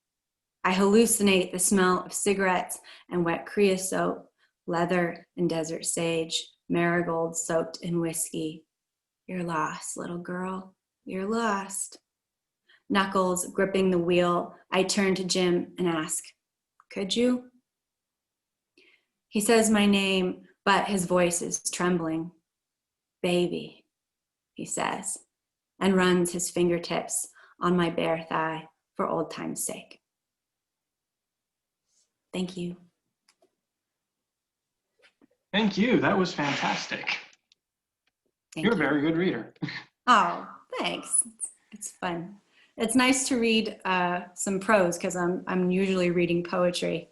I hallucinate the smell of cigarettes and wet creosote, leather and desert sage, marigolds soaked in whiskey. You're lost, little girl, you're lost. Knuckles gripping the wheel, I turn to Jim and ask, "Could you?" He says my name, but his voice is trembling. "Baby," he says, and runs his fingertips on my bare thigh for old time's sake. Thank you. Thank you. That was fantastic. You're a very good reader. Oh, thanks. It's fun. It's nice to read some prose because I'm usually reading poetry.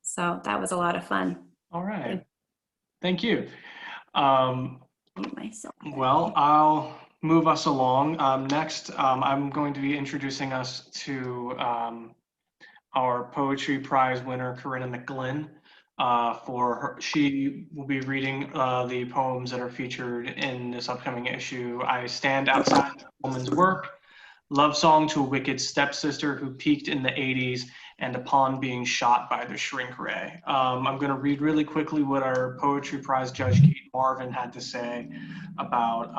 So that was a lot of fun. All right. Thank you. Myself. Well, I'll move us along. Next, I'm going to be introducing us to our Poetry Prize winner, Karyna McGlynn. She will be reading the poems that are featured in this upcoming issue. I Stand Outside the Woman's Work, Love Song to a Wicked Stepsister Who Peaked in the 80s, and Upon Being Shot by the Shrink Ray. I'm going to read really quickly what our Poetry Prize judge, Kate Marvin, had to say about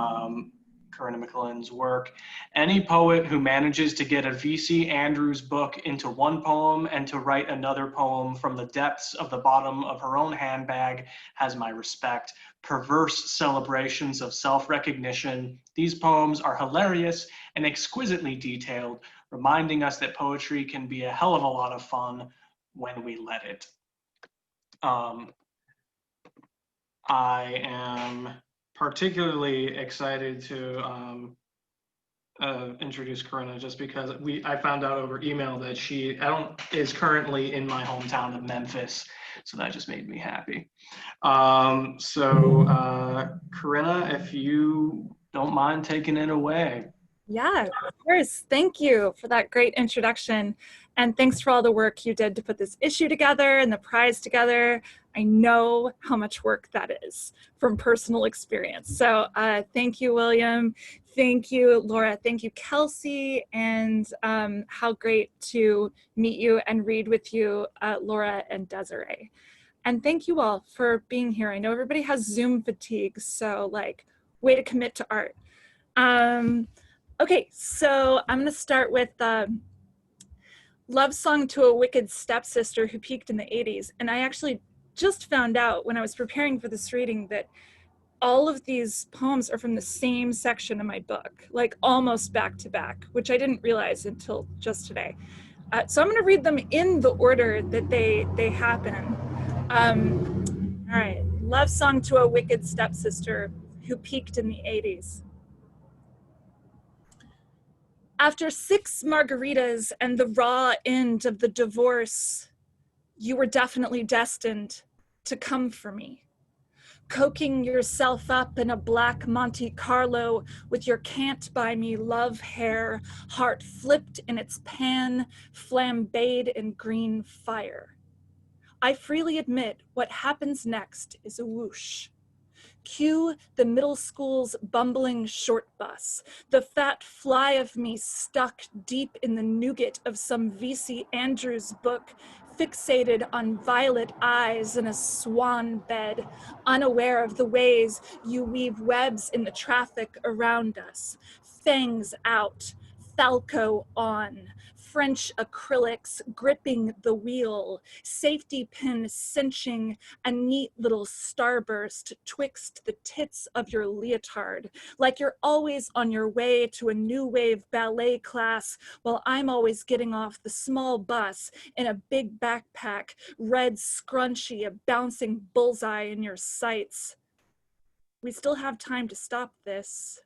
Karyna McGlynn's work. Any poet who manages to get a V.C. Andrews book into one poem and to write another poem from the depths of the bottom of her own handbag has my respect. Perverse celebrations of self-recognition. These poems are hilarious and exquisitely detailed, reminding us that poetry can be a hell of a lot of fun when we let it. I am particularly excited to introduce Karyna just because I found out over email that she is currently in my hometown of Memphis, so that just made me happy. Karyna, if you don't mind taking it away. Yeah, of course. Thank you for that great introduction. And thanks for all the work you did to put this issue together and the prize together. I know how much work that is from personal experience. So thank you, William. Thank you, Laura. Thank you, Kelsey. And how great to meet you and read with you, Laura and Desiree. And thank you all for being here. I know everybody has Zoom fatigue, so like, way to commit to art. Okay, so I'm gonna start with Love Song to a Wicked Stepsister Who Peaked in the 80s. And I actually just found out when I was preparing for this reading that all of these poems are from the same section of my book, like almost back to back, which I didn't realize until just today. So I'm gonna read them in the order that they happen. All right, Love Song to a Wicked Stepsister Who Peaked in the 80s. After 6 margaritas and the raw end of the divorce, you were definitely destined to come for me. Coking yourself up in a black Monte Carlo with your can't buy me love hair, heart flipped in its pan, flambéed in green fire. I freely admit what happens next is a whoosh. Cue the middle school's bumbling short bus, the fat fly of me stuck deep in the nougat of some V.C. Andrews book, fixated on violet eyes in a swan bed, unaware of the ways you weave webs in the traffic around us. Fangs out, Falco on, French acrylics gripping the wheel, safety pin cinching a neat little starburst twixt the tits of your leotard, like you're always on your way to a new wave ballet class while I'm always getting off the small bus in a big backpack, red scrunchie, a bouncing bullseye in your sights. We still have time to stop this.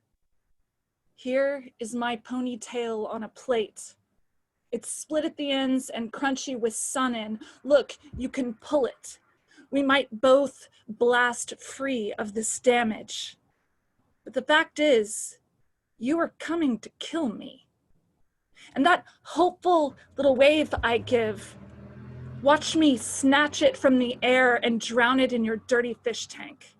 Here is my ponytail on a plate. It's split at the ends and crunchy with sun in. Look, you can pull it. We might both blast free of this damage. But the fact is, you are coming to kill me. And that hopeful little wave I give, watch me snatch it from the air and drown it in your dirty fish tank.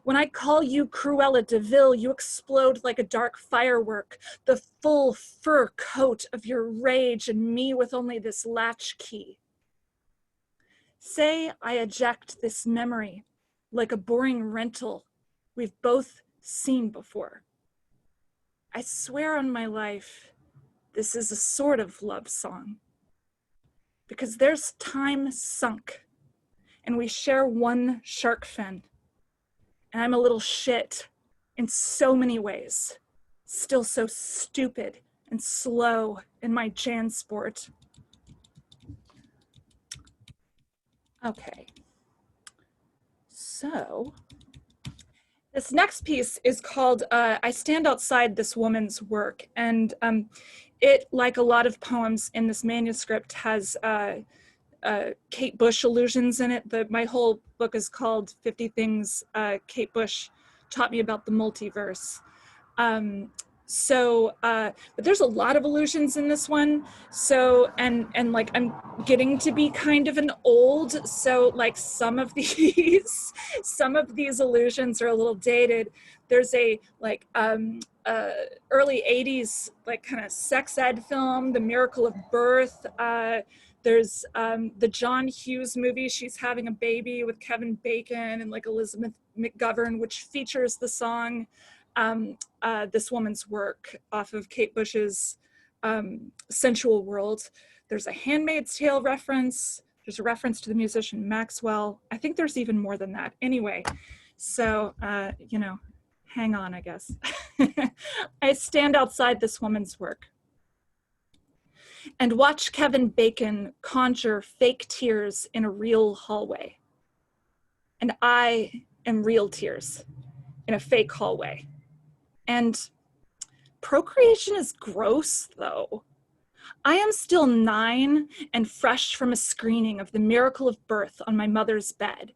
When I call you Cruella de Vil, you explode like a dark firework, the full fur coat of your rage and me with only this latch key. Say I eject this memory like a boring rental we've both seen before. I swear on my life, this is a sort of love song. Because there's time sunk, and we share one shark fin. And I'm a little shit in so many ways. Still so stupid and slow in my JanSport. Okay. So this next piece is called I Stand Outside This Woman's Work. And it, like a lot of poems in this manuscript, has Kate Bush allusions in it. My whole book is called 50 Things Kate Bush Taught Me About the Multiverse. But there's a lot of allusions in this one. So, and like, I'm getting to be kind of an old, so like some of these allusions are a little dated. There's a like, early 80s, like kind of sex ed film, The Miracle of Birth. There's the John Hughes movie, She's Having a Baby, with Kevin Bacon and like Elizabeth McGovern, which features the song This Woman's Work off of Kate Bush's Sensual World. There's a Handmaid's Tale reference. There's a reference to the musician Maxwell. I think there's even more than that. Anyway, so, you know, hang on, I guess. I stand outside this woman's work and watch Kevin Bacon conjure fake tears in a real hallway. And I am real tears in a fake hallway. And procreation is gross, though. I am still 9 and fresh from a screening of The Miracle of Birth on my mother's bed.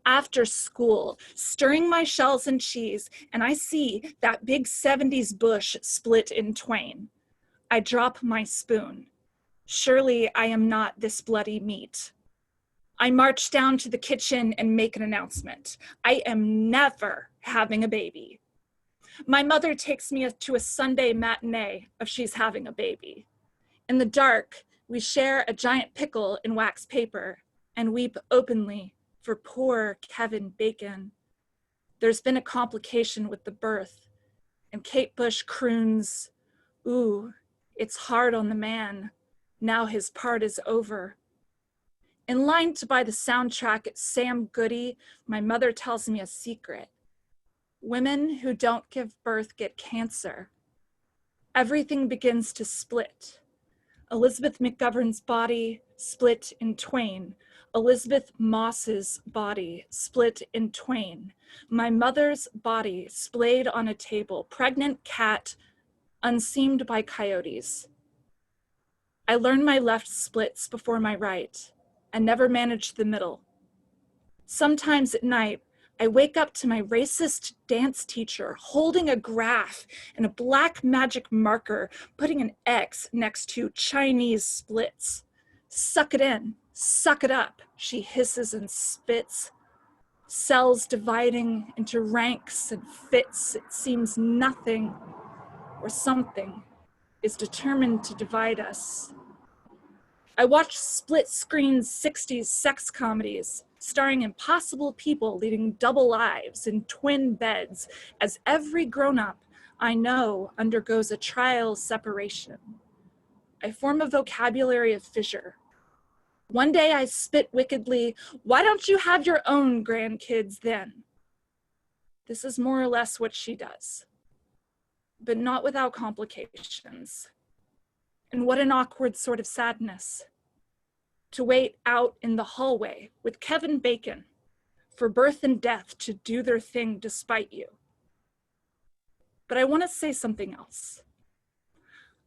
after school, stirring my shells and cheese, and I see that big 70s bush split in twain. I drop my spoon. Surely I am not this bloody meat. I march down to the kitchen and make an announcement. I am never having a baby. My mother takes me to a Sunday matinee of She's Having a Baby. In the dark, we share a giant pickle in wax paper and weep openly for poor Kevin Bacon. There's been a complication with the birth, and Kate Bush croons, "Ooh, it's hard on the man. Now his part is over." In line to buy the soundtrack at Sam Goody, my mother tells me a secret. Women who don't give birth get cancer. Everything begins to split. Elizabeth McGovern's body split in twain. Elizabeth Moss's body split in twain. My mother's body splayed on a table, pregnant cat, unseamed by coyotes. I learned my left splits before my right, and never managed the middle. Sometimes at night, I wake up to my racist dance teacher holding a graph and a black magic marker, putting an X next to Chinese splits. "Suck it in, suck it up," she hisses and spits. Cells dividing into ranks and fits. It seems nothing or something is determined to divide us. I watch split-screen 60s sex comedies starring impossible people leading double lives in twin beds as every grown-up I know undergoes a trial separation. I form a vocabulary of fissure. One day I spit wickedly, "Why don't you have your own grandkids then?" This is more or less what she does, but not without complications. And what an awkward sort of sadness to wait out in the hallway with Kevin Bacon for birth and death to do their thing despite you. But I want to say something else.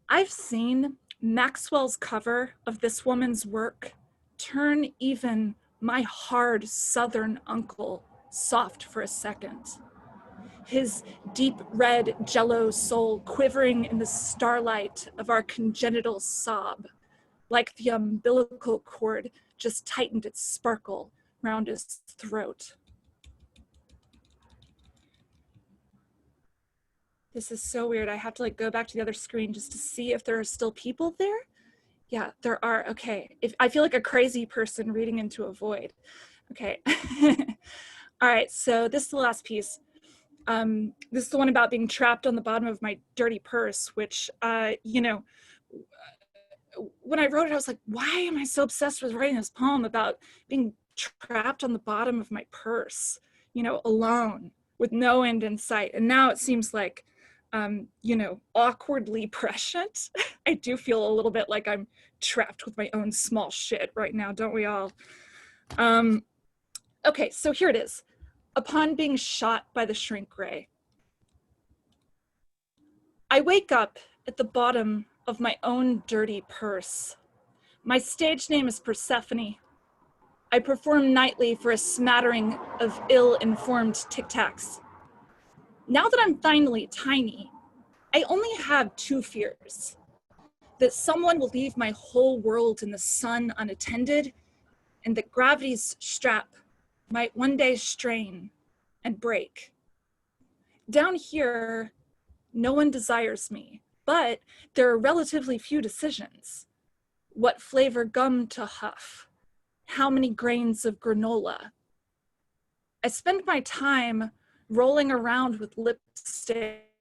I've seen Maxwell's cover of this woman's work turn even my hard Southern uncle soft for a second. His deep red jello soul quivering in the starlight of our congenital sob, like the umbilical cord just tightened its sparkle round his throat. This is so weird. I have to go back to the other screen just to see if there are still people there. Yeah, there are. Okay. I feel like a crazy person reading into a void. Okay. All right. So this is the last piece. This is the one about being trapped on the bottom of my dirty purse, which, when I wrote it, I was like, why am I so obsessed with writing this poem about being trapped on the bottom of my purse, alone with no end in sight? And now it seems like, awkwardly prescient. I do feel a little bit like I'm trapped with my own small shit right now, don't we all? Okay, so here it is. Upon being shot by the shrink ray, I wake up at the bottom of my own dirty purse. My stage name is Persephone. I perform nightly for a smattering of ill-informed tic-tacs. Now that I'm finally tiny, I only have two fears: that someone will leave my whole world in the sun unattended, and that gravity's strap might one day strain and break. Down here, no one desires me, but there are relatively few decisions. What flavor gum to huff? How many grains of granola? I spend my time rolling around with lipstick,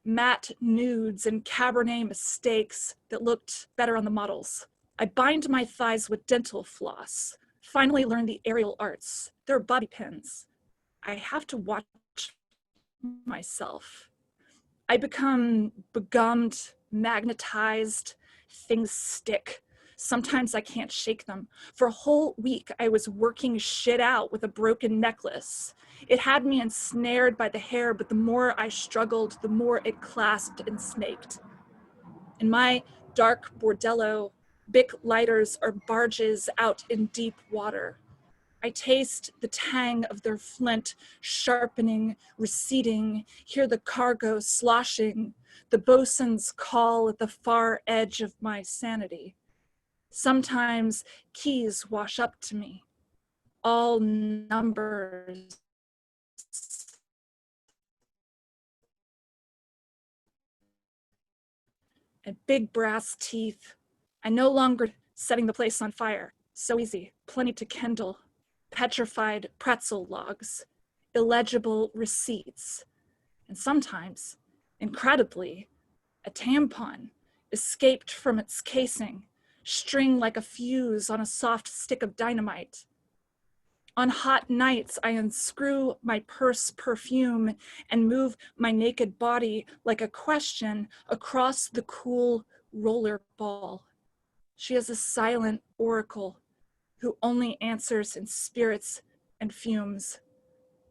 matte nudes, and Cabernet mistakes that looked better on the models. I bind my thighs with dental floss, finally learn the aerial arts. There are bobby pins. I have to watch myself. I become begummed, magnetized, things stick. Sometimes I can't shake them. For a whole week, I was working shit out with a broken necklace. It had me ensnared by the hair, but the more I struggled, the more it clasped and snaked. In my dark bordello, Bic lighters or barges out in deep water. I taste the tang of their flint sharpening, receding, hear the cargo sloshing, the bosun's call at the far edge of my sanity. Sometimes keys wash up to me, all numbers. And big brass teeth. I no longer setting the place on fire. So easy, plenty to kindle. Petrified pretzel logs, illegible receipts, and sometimes, incredibly, a tampon escaped from its casing, string like a fuse on a soft stick of dynamite. On hot nights, I unscrew my purse perfume and move my naked body like a question across the cool roller ball. She is a silent oracle who only answers in spirits and fumes.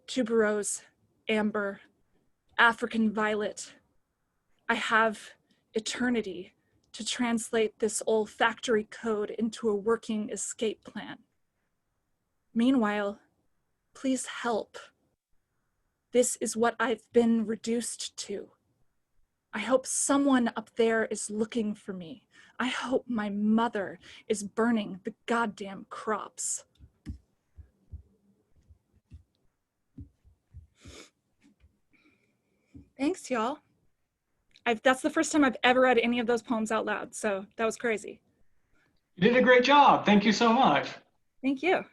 Tuberose, amber, African violet. I have eternity to translate this olfactory code into a working escape plan. Meanwhile, please help. This is what I've been reduced to. I hope someone up there is looking for me. I hope my mother is burning the goddamn crops. Thanks, y'all. That's the first time I've ever read any of those poems out loud, so that was crazy. You did a great job. Thank you so much. Thank you.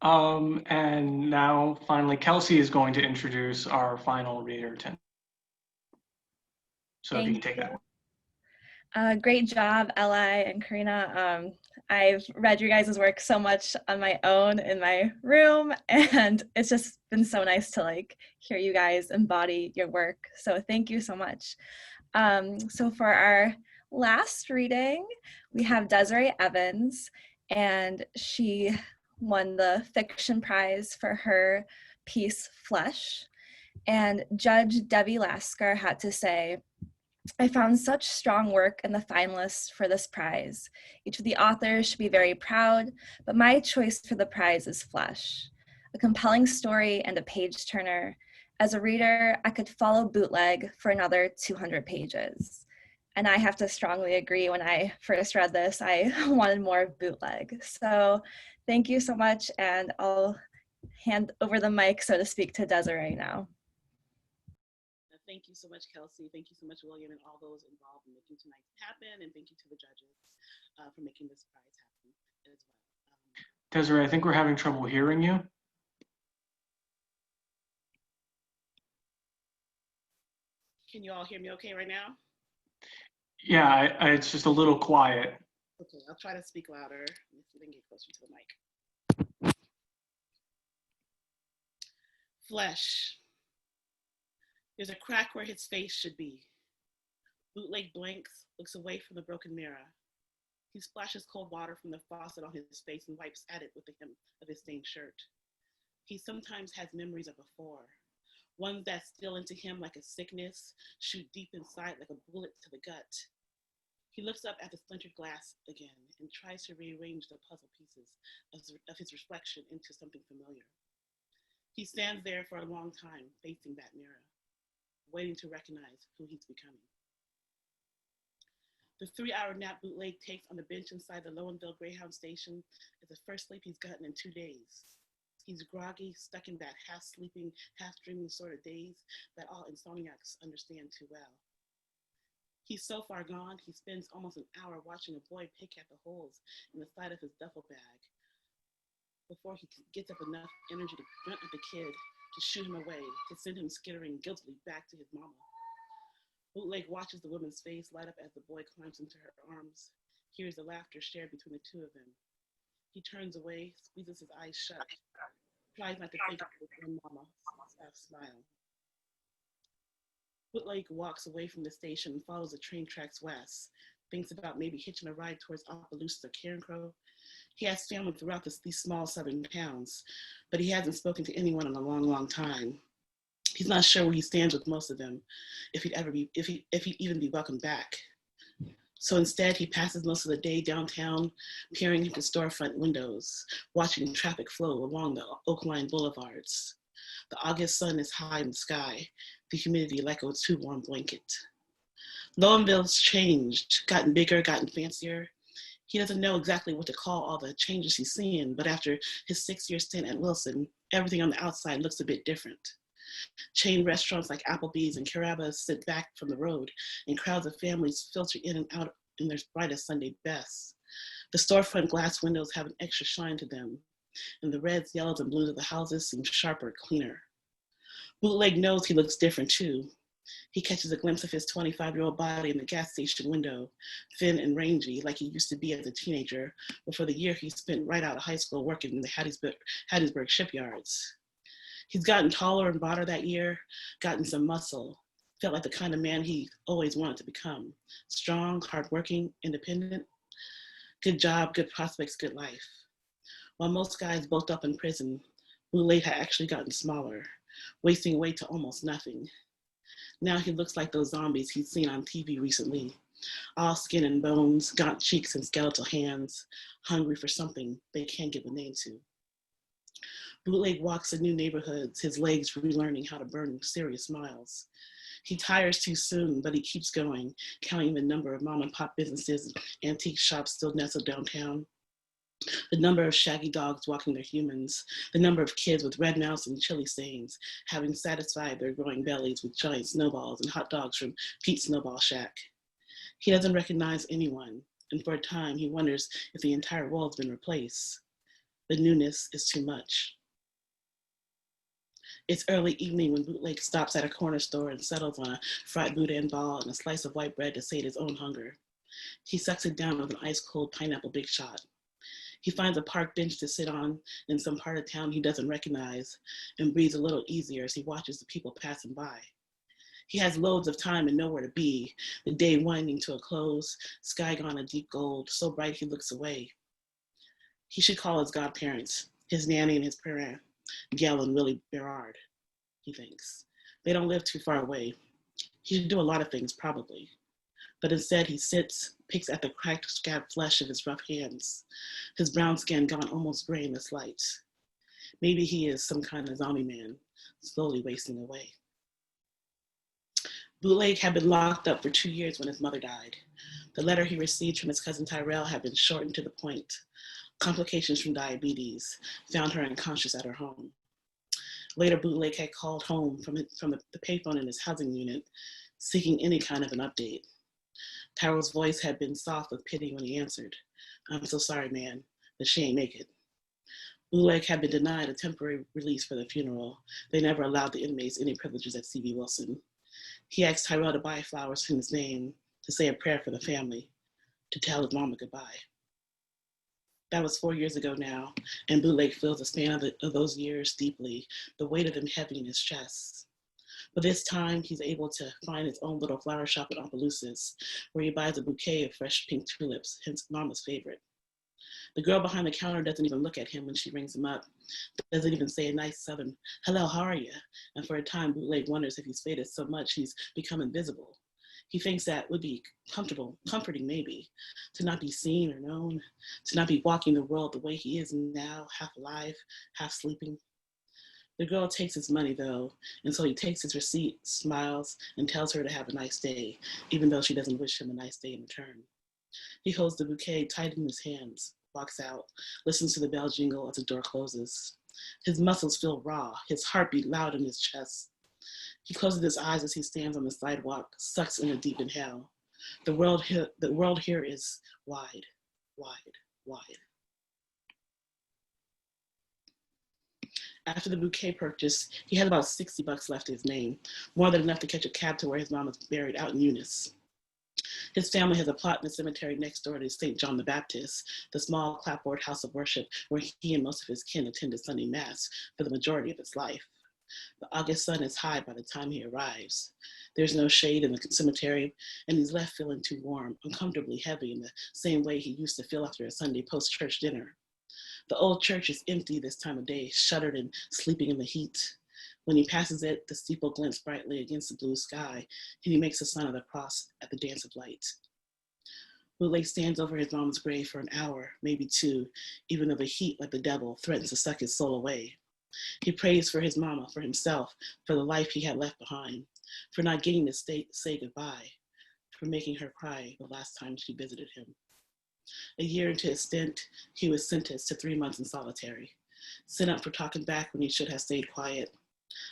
And now, finally, Kelsey is going to introduce our final reader. So if you can take that. Great job, Eli and Karyna. I've read your guys' work so much on my own in my room, and it's just been so nice to like hear you guys embody your work. So thank you so much. So for our last reading, we have Desiree Evans, and she won the fiction prize for her piece Flesh. And Judge Debbie Lasker had to say, I found such strong work in the finalists for this prize. Each of the authors should be very proud, but my choice for the prize is Flesh, a compelling story and a page turner. As a reader, I could follow Bootleg for another 200 pages. And I have to strongly agree, when I first read this, I wanted more Bootleg. So thank you so much, and I'll hand over the mic, so to speak, to Desiree now. Thank you so much, Kelsey. Thank you so much, William, and all those involved in making tonight happen. And thank you to the judges for making this prize happen as well. Desiree, I think we're having trouble hearing you. Can you all hear me okay right now? Yeah, it's just a little quiet. Okay, I'll try to speak louder. Let me see if I can get closer to the mic. Flesh. There's a crack where his face should be. Bootleg blinks, looks away from the broken mirror. He splashes cold water from the faucet on his face and wipes at it with the hem of his stained shirt. He sometimes has memories of before, ones that still into him like a sickness, shoot deep inside like a bullet to the gut. He looks up at the splintered glass again and tries to rearrange the puzzle pieces of his reflection into something familiar. He stands there for a long time, facing that mirror, waiting to recognize who he's becoming. The 3-hour nap Bootleg takes on the bench inside the Lowenville Greyhound station is the first sleep he's gotten in 2 days. He's groggy, stuck in that half-sleeping, half-dreaming sort of daze that all insomniacs understand too well. He's so far gone, he spends almost an hour watching a boy pick at the holes in the side of his duffel bag before he gets up enough energy to grunt at the kid, to shoot him away, to send him skittering guiltily back to his mama. Bootleg watches the woman's face light up as the boy climbs into her arms, hears the laughter shared between the two of them. He turns away, squeezes his eyes shut, tries not to think of his own mama, smile. Bootleg walks away from the station and follows the train tracks west, thinks about maybe hitching a ride towards Opelousas or Carencro. He has family throughout these small southern towns, but he hasn't spoken to anyone in a long, long time. He's not sure where he stands with most of them, if he'd even be welcomed back. So instead, he passes most of the day downtown, peering into storefront windows, watching traffic flow along the oak-lined boulevards. The August sun is high in the sky, the humidity like a too warm blanket. Lowenville's changed, gotten bigger, gotten fancier. He doesn't know exactly what to call all the changes he's seeing, but after his 6-year stint at Wilson, everything on the outside looks a bit different. Chain restaurants like Applebee's and Carrabba's sit back from the road, and crowds of families filter in and out in their brightest Sunday best. The storefront glass windows have an extra shine to them, and the reds, yellows, and blues of the houses seem sharper, cleaner. Bootleg knows he looks different too. He catches a glimpse of his 25-year-old body in the gas station window, thin and rangy like he used to be as a teenager, before the year he spent right out of high school working in the Hattiesburg shipyards. He's gotten taller and broader that year, gotten some muscle, felt like the kind of man he always wanted to become. Strong, hardworking, independent, good job, good prospects, good life. While most guys bulked up in prison, Bootleg had actually gotten smaller, wasting weight to almost nothing. Now he looks like those zombies he'd seen on TV recently, all skin and bones, gaunt cheeks and skeletal hands, hungry for something they can't give a name to. Bootleg walks in new neighborhoods, his legs relearning how to burn serious miles. He tires too soon, but he keeps going, counting the number of mom and pop businesses and antique shops still nestled downtown. The number of shaggy dogs walking their humans, the number of kids with red mouths and chili stains, having satisfied their growing bellies with giant snowballs and hot dogs from Pete's Snowball Shack. He doesn't recognize anyone, and for a time he wonders if the entire world's been replaced. The newness is too much. It's early evening when Bootleg stops at a corner store and settles on a fried boudin ball and a slice of white bread to sate his own hunger. He sucks it down with an ice-cold pineapple Big Shot. He finds a park bench to sit on in some part of town he doesn't recognize and breathes a little easier as he watches the people passing by. He has loads of time and nowhere to be, the day winding to a close, sky gone a deep gold, so bright he looks away. He should call his godparents, his nanny and his parent, Gail and Willie Berard, he thinks. They don't live too far away. He should do a lot of things, probably. But instead he sits, picks at the cracked, scabbed flesh of his rough hands, his brown skin gone almost gray in this light. Maybe he is some kind of zombie man, slowly wasting away. Bootleg had been locked up for 2 years when his mother died. The letter he received from his cousin Tyrell had been shortened to the point. Complications from diabetes found her unconscious at her home. Later, Bootleg had called home from the payphone in his housing unit, seeking any kind of an update. Tyrell's voice had been soft with pity when he answered. "I'm so sorry, man, but she ain't make it." Bootleg had been denied a temporary release for the funeral. They never allowed the inmates any privileges at C.B. Wilson. He asked Tyrell to buy flowers in his name, to say a prayer for the family, to tell his mama goodbye. That was 4 years ago now, and Bootleg feels the span of those years deeply, the weight of them heavy in his chest. But this time, he's able to find his own little flower shop in Opelousas, where he buys a bouquet of fresh pink tulips, hence Mama's favorite. The girl behind the counter doesn't even look at him when she rings him up, doesn't even say a nice southern, "Hello, how are you?" And for a time, Bootleg wonders if he's faded so much he's become invisible. He thinks that would be comforting maybe, to not be seen or known, to not be walking the world the way he is now, half alive, half sleeping. The girl takes his money though, and so he takes his receipt, smiles, and tells her to have a nice day, even though she doesn't wish him a nice day in return. He holds the bouquet tight in his hands, walks out, listens to the bell jingle as the door closes. His muscles feel raw, his heartbeat loud in his chest. He closes his eyes as he stands on the sidewalk, sucks in a deep inhale. The world here is wide, wide, wide. After the bouquet purchase, he had about $60 left to his name, more than enough to catch a cab to where his mom was buried out in Eunice. His family has a plot in the cemetery next door to St. John the Baptist, the small clapboard house of worship where he and most of his kin attended Sunday Mass for the majority of his life. The August sun is high by the time he arrives. There's no shade in the cemetery, and he's left feeling too warm, uncomfortably heavy in the same way he used to feel after a Sunday post-church dinner. The old church is empty this time of day, shuttered and sleeping in the heat. When he passes it, the steeple glints brightly against the blue sky, and he makes the sign of the cross at the dance of light. Bootleg stands over his mom's grave for an hour, maybe two, even though the heat, like the devil, threatens to suck his soul away. He prays for his mama, for himself, for the life he had left behind, for not getting to say goodbye, for making her cry the last time she visited him. A year into his stint, he was sentenced to 3 months in solitary, sent up for talking back when he should have stayed quiet.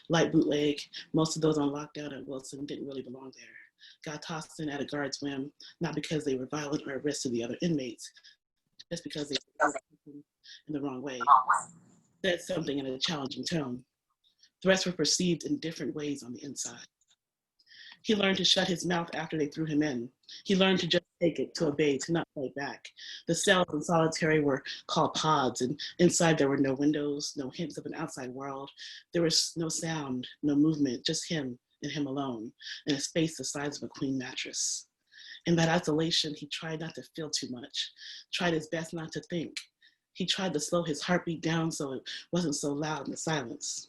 Like Bootleg, most of those on lockdown at Wilson didn't really belong there. Got tossed in at a guard's whim, not because they were violent or a risk to the other inmates, just because they were in the wrong way, said something in a challenging tone. Threats were perceived in different ways on the inside. He learned to shut his mouth after they threw him in. He learned to just take it, to obey, to not fight back. The cells in solitary were called pods, and inside there were no windows, no hints of an outside world. There was no sound, no movement, just him and him alone, in a space the size of a queen mattress. In that isolation, he tried not to feel too much, tried his best not to think. He tried to slow his heartbeat down so it wasn't so loud in the silence.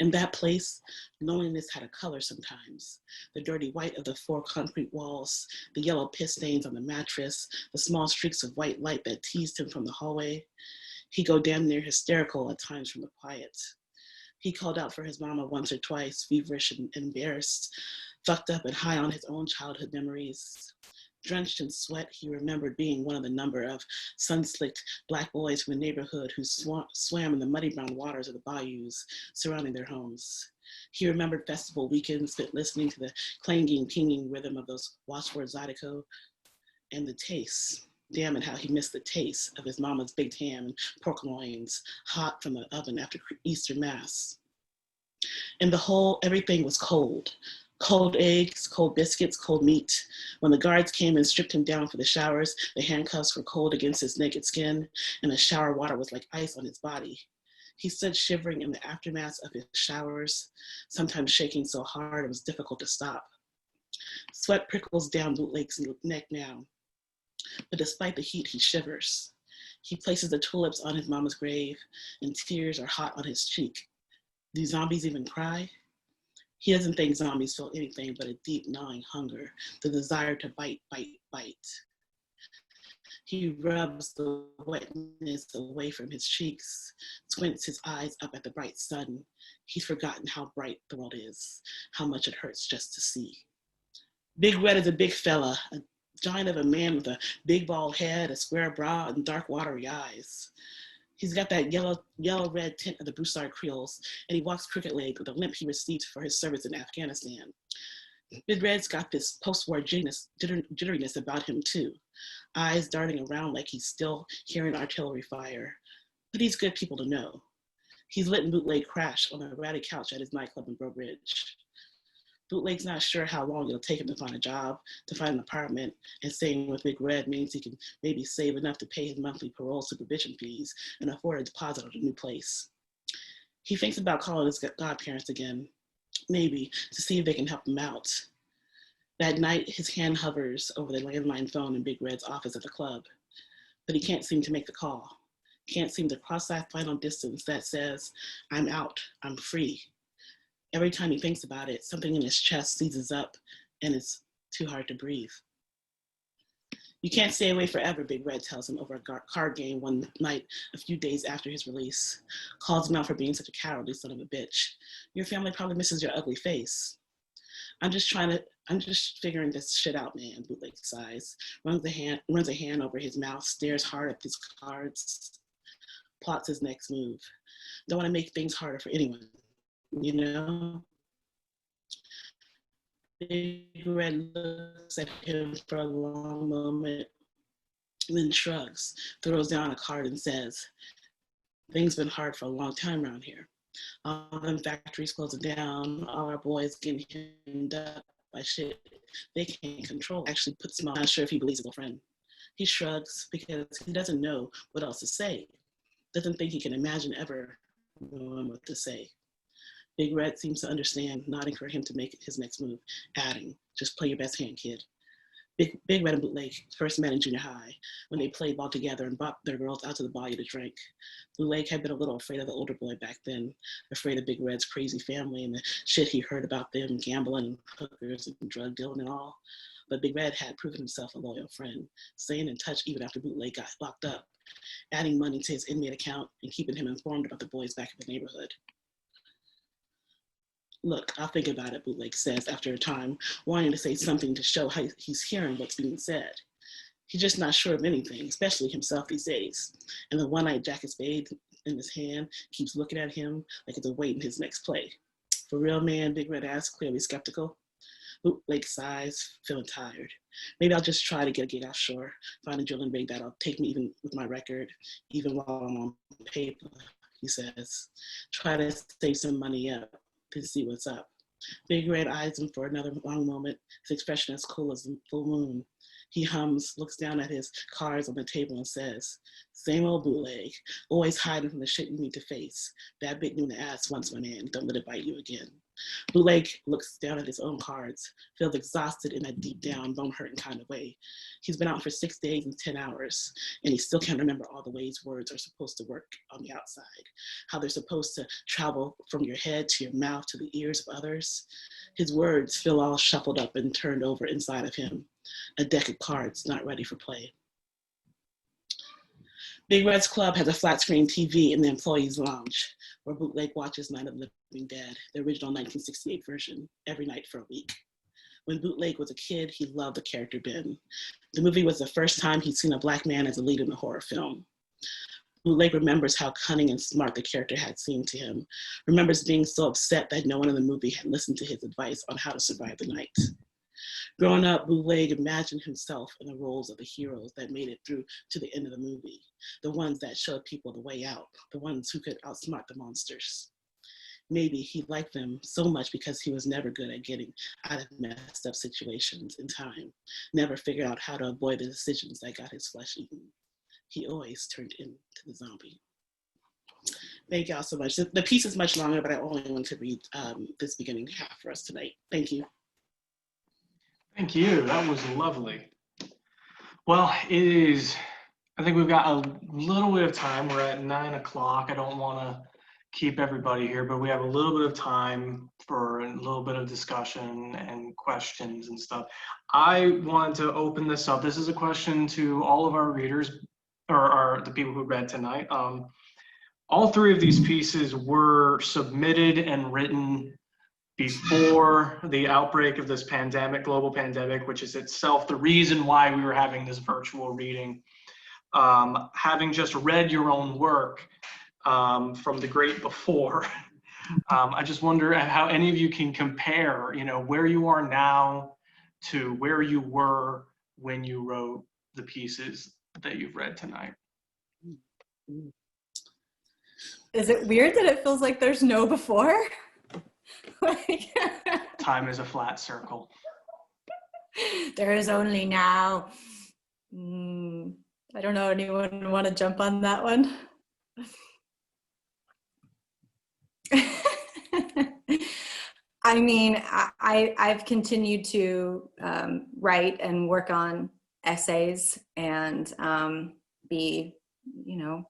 In that place, loneliness had a color sometimes. The dirty white of the 4 concrete walls, the yellow piss stains on the mattress, the small streaks of white light that teased him from the hallway. He'd go damn near hysterical at times from the quiet. He called out for his mama once or twice, feverish and embarrassed, fucked up and high on his own childhood memories. Drenched in sweat, he remembered being one of the number of sun-slicked Black boys from the neighborhood who swam in the muddy brown waters of the bayous surrounding their homes. He remembered festival weekends spent listening to the clanging, pinging rhythm of those washboard zydeco and the taste. Damn it, how he missed the taste of his mama's baked ham and pork loins, hot from the oven after Easter Mass. In the hole, everything was cold. Cold eggs, cold biscuits, cold meat. When the guards came and stripped him down for the showers, the handcuffs were cold against his naked skin, and the shower water was like ice on his body. He stood shivering in the aftermath of his showers, sometimes shaking so hard it was difficult to stop. Sweat prickles down Bootleg's neck now, but despite the heat, he shivers. He places the tulips on his mama's grave, and tears are hot on his cheek. Do zombies even cry? He doesn't think zombies feel anything but a deep gnawing hunger, the desire to bite, bite, bite. He rubs the wetness away from his cheeks, squints his eyes up at the bright sun. He's forgotten how bright the world is, how much it hurts just to see. Big Red is a big fella, a giant of a man with a big bald head, a square brow, and dark watery eyes. He's got that yellow-red tint of the Broussard Creoles, and he walks crooked-legged with a limp he received for his service in Afghanistan. Big Red's got this post-war jitteriness about him too, eyes darting around like he's still hearing artillery fire. But he's good people to know. He's letting Bootleg crash on a ratty couch at his nightclub in Breaux Bridge. Bootleg's not sure how long it'll take him to find a job, to find an apartment, and staying with Big Red means he can maybe save enough to pay his monthly parole supervision fees and afford a deposit on a new place. He thinks about calling his godparents again, maybe to see if they can help him out. That night, his hand hovers over the landline phone in Big Red's office at the club, but he can't seem to make the call. Can't seem to cross that final distance that says, I'm out, I'm free. Every time he thinks about it, something in his chest seizes up and it's too hard to breathe. You can't stay away forever, Big Red tells him over a card game one night a few days after his release. Calls him out for being such a cowardly son of a bitch. Your family probably misses your ugly face. I'm just figuring this shit out, man, Bootleg sighs, runs a hand over his mouth, stares hard at his cards, plots his next move. Don't want to make things harder for anyone. You know? Big Red looks at him for a long moment, and then shrugs, throws down a card and says, things been hard for a long time around here. All them factories closing down, all our boys getting hemmed up by shit they can't control. Actually puts him on, not sure if he believes his friend. He shrugs because he doesn't know what else to say. Doesn't think he can imagine ever knowing what to say. Big Red seems to understand, nodding for him to make his next move, adding, just play your best hand, kid. Big Red and Bootleg first met in junior high when they played ball together and brought their girls out to the bayou to drink. Bootleg had been a little afraid of the older boy back then, afraid of Big Red's crazy family and the shit he heard about them, gambling and hookers and drug dealing and all. but Big Red had proven himself a loyal friend, staying in touch even after Bootleg got locked up, adding money to his inmate account and keeping him informed about the boys back in the neighborhood. Look, I'll think about it, Bootleg says after a time, wanting to say something to show how he's hearing what's being said. He's just not sure of anything, especially himself these days. And the one-eyed Jacket Spade in his hand keeps looking at him like it's awaiting his next play. For real, man, Big Red asks, clearly skeptical. Bootleg sighs, feeling tired. Maybe I'll just try to get a gig offshore, find a drilling rig that'll take me even with my record, even while I'm on paper, he says. Try to save some money up to see what's up. Big Red eyes him for another long moment, his expression as cool as the full moon. He hums, looks down at his cards on the table and says, same old Bootleg, always hiding from the shit you need to face. That bit you in the ass once, my man, don't let it bite you again. Bootleg looks down at his own cards, feels exhausted in that deep down, bone-hurting kind of way. He's been out for 6 days and 10 hours, and he still can't remember all the ways words are supposed to work on the outside, how they're supposed to travel from your head to your mouth to the ears of others. His words feel all shuffled up and turned over inside of him, a deck of cards not ready for play. Big Red's club has a flat screen TV in the employees' lounge, where Bootleg watches Night of the Living Dead, the original 1968 version, every night for a week. When Bootleg was a kid, he loved the character Ben. The movie was the first time he'd seen a Black man as a lead in a horror film. Bootleg remembers how cunning and smart the character had seemed to him, remembers being so upset that no one in the movie had listened to his advice on how to survive the night. Growing up, Bootleg imagined himself in the roles of the heroes that made it through to the end of the movie, the ones that showed people the way out, the ones who could outsmart the monsters. Maybe he liked them so much because he was never good at getting out of messed up situations in time, never figured out how to avoid the decisions that got his flesh eaten. He always turned into the zombie. Thank y'all so much. The piece is much longer, but I only wanted to read this beginning half for us tonight. Thank you. Thank you. That was lovely. Well, it is, I think we've got a little bit of time. We're at 9 o'clock. I don't want to keep everybody here, but we have a little bit of time for a little bit of discussion and questions and stuff. I wanted to open this up. This is a question to all of our readers, or the people who read tonight. All three of these pieces were submitted and written before the outbreak of this pandemic, global pandemic, which is itself the reason why we were having this virtual reading. Having just read your own work from the great before, I just wonder how any of you can compare, where you are now to where you were when you wrote the pieces that you've read tonight. Is it weird that it feels like there's no before? Time is a flat circle. There is only now. I don't know, anyone want to jump on that one? I mean, I've continued to write and work on essays and be,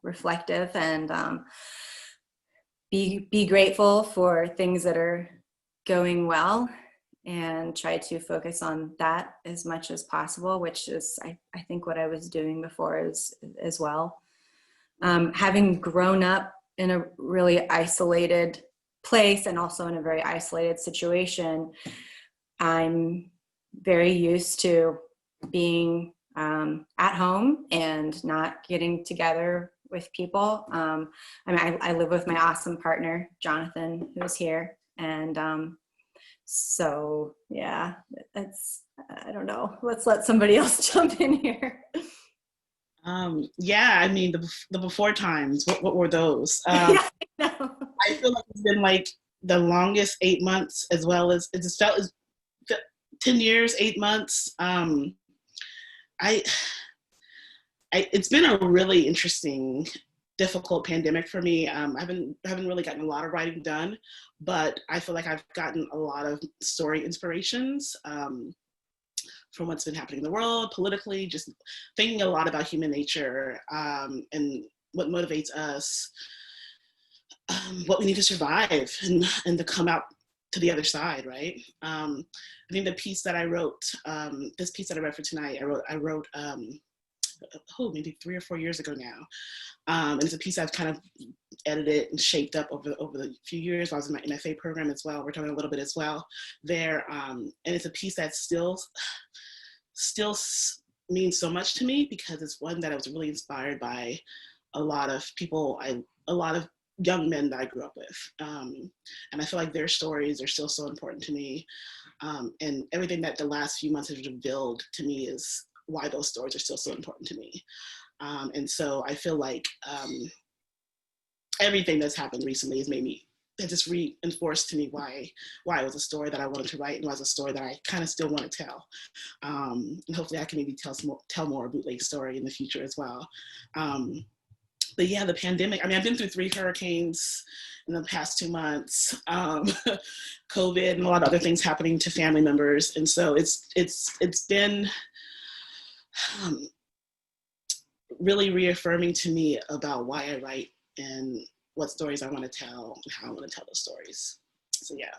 reflective and be grateful for things that are going well and try to focus on that as much as possible, which is, I think, what I was doing before as well. Having grown up in a really isolated place and also in a very isolated situation, I'm very used to being at home and not getting together with people. I live with my awesome partner, Jonathan, who's here. And so, yeah, I don't know. Let's let somebody else jump in here. Yeah, I mean, the before times, what were those? Yeah, I know. I feel like it's been like the longest 8 months, as well as it just felt as 10 years, 8 months. It's been a really interesting, difficult pandemic for me. I haven't really gotten a lot of writing done, but I feel like I've gotten a lot of story inspirations from what's been happening in the world, politically, just thinking a lot about human nature and what motivates us, what we need to survive and to come out to the other side, right? I think the piece that I wrote, this piece that I read for tonight, I wrote maybe 3 or 4 years ago now. And it's a piece I've kind of edited and shaped up over the few years while I was in my MFA program as well. We're talking a little bit as well there. And it's a piece that still means so much to me because it's one that I was really inspired by a lot of people, a lot of young men that I grew up with. And I feel like their stories are still so important to me. And everything that the last few months has revealed to me is why those stories are still so important to me. And so I feel like everything that's happened recently has just reinforced to me why it was a story that I wanted to write and was a story that I kind of still want to tell. And hopefully I can maybe tell more bootleg story in the future as well. But yeah, the pandemic, I mean, I've been through 3 hurricanes in the past 2 months, COVID and a lot of other things happening to family members. And so it's been really reaffirming to me about why I write and what stories I want to tell and how I want to tell those stories. So yeah.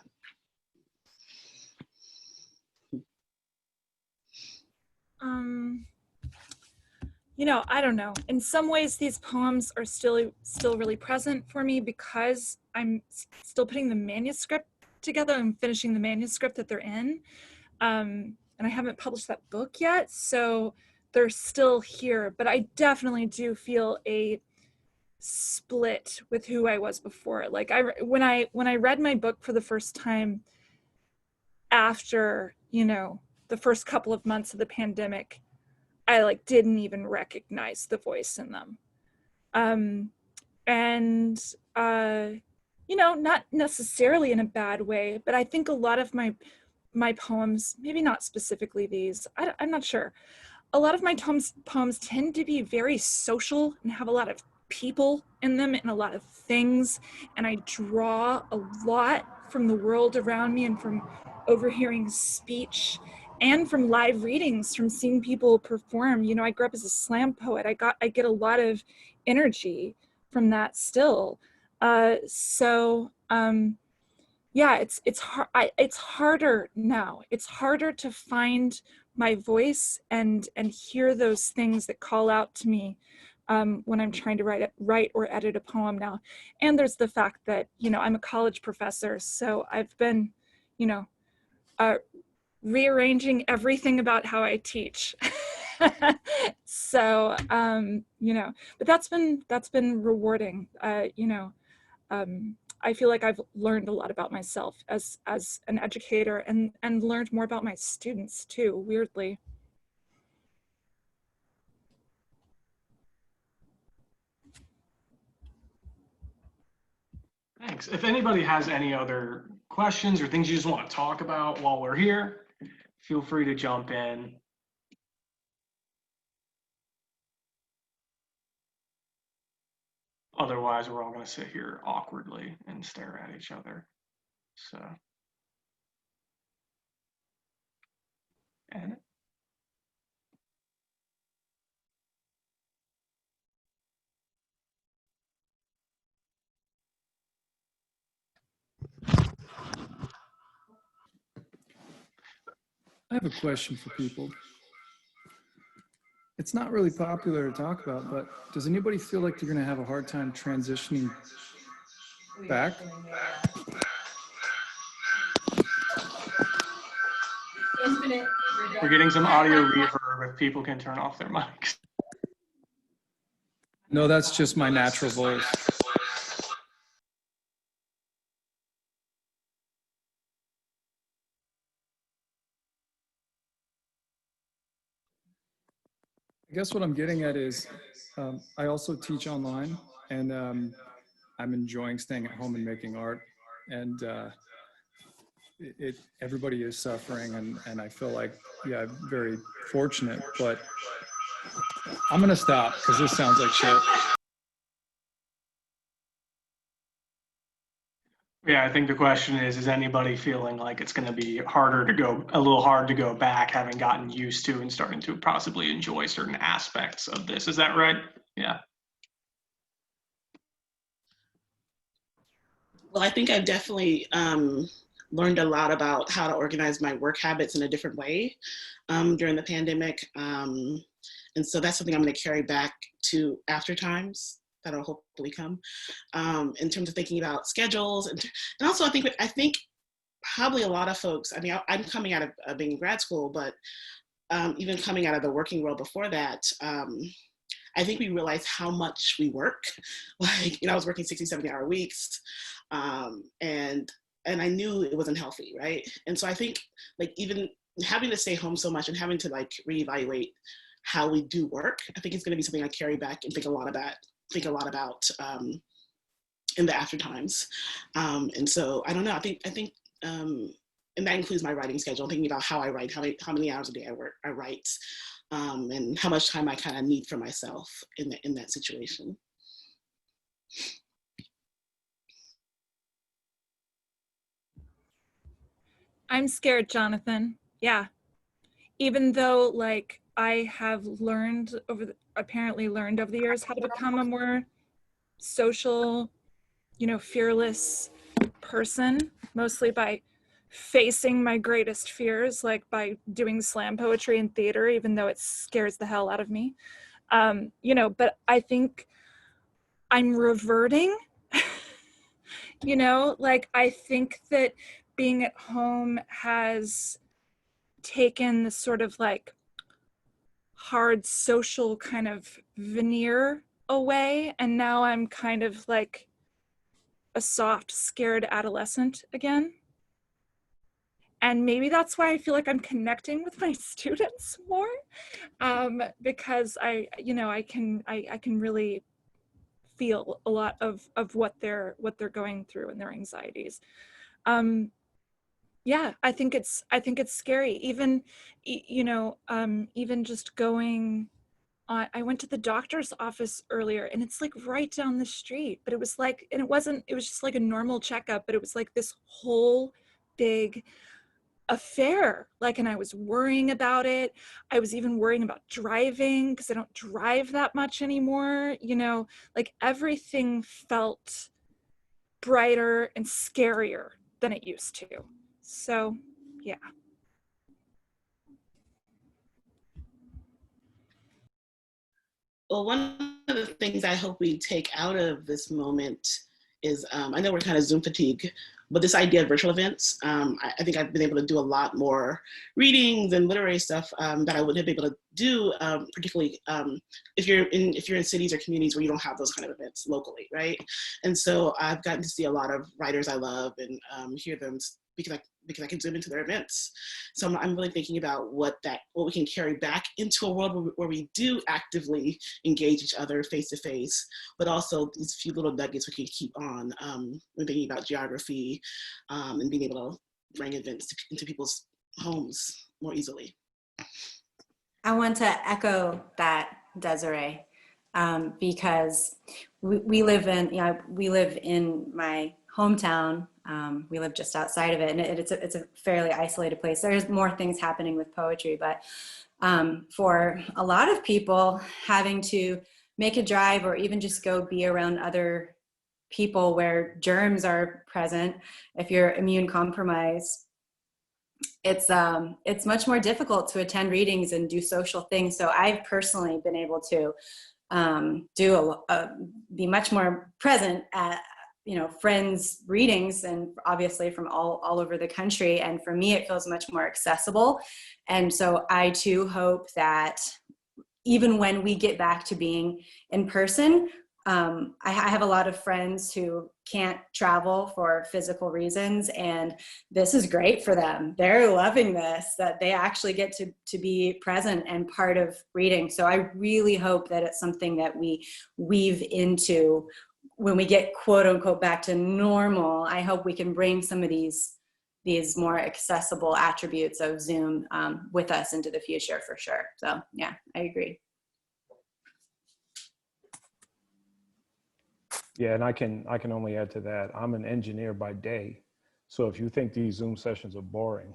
You know, I don't know. In some ways, these poems are still really present for me because I'm still putting the manuscript together. I'm finishing the manuscript that they're in. And I haven't published that book yet, so they're still here. But I definitely do feel a split with who I was before. Like when I read my book for the first time after, you know, the first couple of months of the pandemic, I like didn't even recognize the voice in them. You know, not necessarily in a bad way, but I think a lot of my poems, maybe not specifically these, I'm not sure. A lot of my poems tend to be very social and have a lot of people in them and a lot of things. And I draw a lot from the world around me and from overhearing speech and from live readings, from seeing people perform. You know, I grew up as a slam poet. I get a lot of energy from that still. Yeah, it's hard. It's harder now. It's harder to find my voice and hear those things that call out to me when I'm trying to write or edit a poem now. And there's the fact that, you know, I'm a college professor, so I've been, you know, rearranging everything about how I teach. So, you know, but that's been rewarding. You know, I feel like I've learned a lot about myself as an educator and learned more about my students too, weirdly. Thanks. If anybody has any other questions or things you just want to talk about while we're here, feel free to jump in. Otherwise, we're all going to sit here awkwardly and stare at each other. So, and I have a question for people. It's not really popular to talk about, but does anybody feel like they're going to have a hard time transitioning back? we're getting some audio reverb if people can turn off their mics. No, that's just my natural voice. I guess what I'm getting at is I also teach online, and I'm enjoying staying at home and making art, and everybody is suffering, and I feel like, yeah, I'm very fortunate, but I'm gonna stop because this sounds like shit. Yeah, I think the question is anybody feeling like it's going to be a little hard to go back, having gotten used to and starting to possibly enjoy certain aspects of this? Is that right? Yeah. Well, I think I've definitely learned a lot about how to organize my work habits in a different way during the pandemic. And so that's something I'm going to carry back to after times that'll hopefully come, in terms of thinking about schedules. And also I think probably a lot of folks, I mean, I'm coming out of being in grad school, but even coming out of the working world before that, I think we realize how much we work. Like, I was working 60, 70-hour weeks, and I knew it wasn't healthy, right? And so I think, like, even having to stay home so much and having to, like, reevaluate how we do work, I think it's going to be something I carry back and think a lot about in the after times. And so I don't know. I think, and that includes my writing schedule, thinking about how I write, how many hours a day I write, and how much time I kind of need for myself in that situation. I'm scared, Jonathan. Yeah. Even though, like, I have apparently learned over the years how to become a more social, fearless person, mostly by facing my greatest fears, like by doing slam poetry in theater, even though it scares the hell out of me. But I think I'm reverting, like, I think that being at home has taken the sort of like hard social kind of veneer away, and now I'm kind of like a soft, scared adolescent again. And maybe that's why I feel like I'm connecting with my students more, because I can really feel a lot of what they're going through and their anxieties. Yeah, I think it's scary. Even, even just going on, I went to the doctor's office earlier, and it's like right down the street, but it was like, and it was just like a normal checkup, but it was like this whole big affair. Like, and I was worrying about it. I was even worrying about driving because I don't drive that much anymore. Like everything felt brighter and scarier than it used to. So, yeah. Well, one of the things I hope we take out of this moment is, I know we're kind of Zoom fatigue, but this idea of virtual events, I think I've been able to do a lot more readings and literary stuff that I wouldn't have been able to do, particularly if you're in cities or communities where you don't have those kind of events locally, right? And so I've gotten to see a lot of writers I love and hear them because I can zoom into their events. So I'm really thinking about what we can carry back into a world where we do actively engage each other face to face, but also these few little nuggets we can keep on when thinking about geography and being able to bring events into people's homes more easily. I want to echo that, Desiree, because we live in my hometown. We live just outside of it, and it's a fairly isolated place. There's more things happening with poetry, but for a lot of people, having to make a drive or even just go be around other people where germs are present, if you're immune compromised, it's much more difficult to attend readings and do social things. So I've personally been able to be much more present at friends' readings, and obviously from all over the country. And for me, it feels much more accessible. And so I too hope that even when we get back to being in person, I have a lot of friends who can't travel for physical reasons, and this is great for them. They're loving this, that they actually get to be present and part of reading. So I really hope that it's something that we weave into when we get quote unquote back to normal. I hope we can bring some of these more accessible attributes of Zoom with us into the future for sure. So yeah, I agree. Yeah, and I can only add to that. I'm an engineer by day. So if you think these Zoom sessions are boring,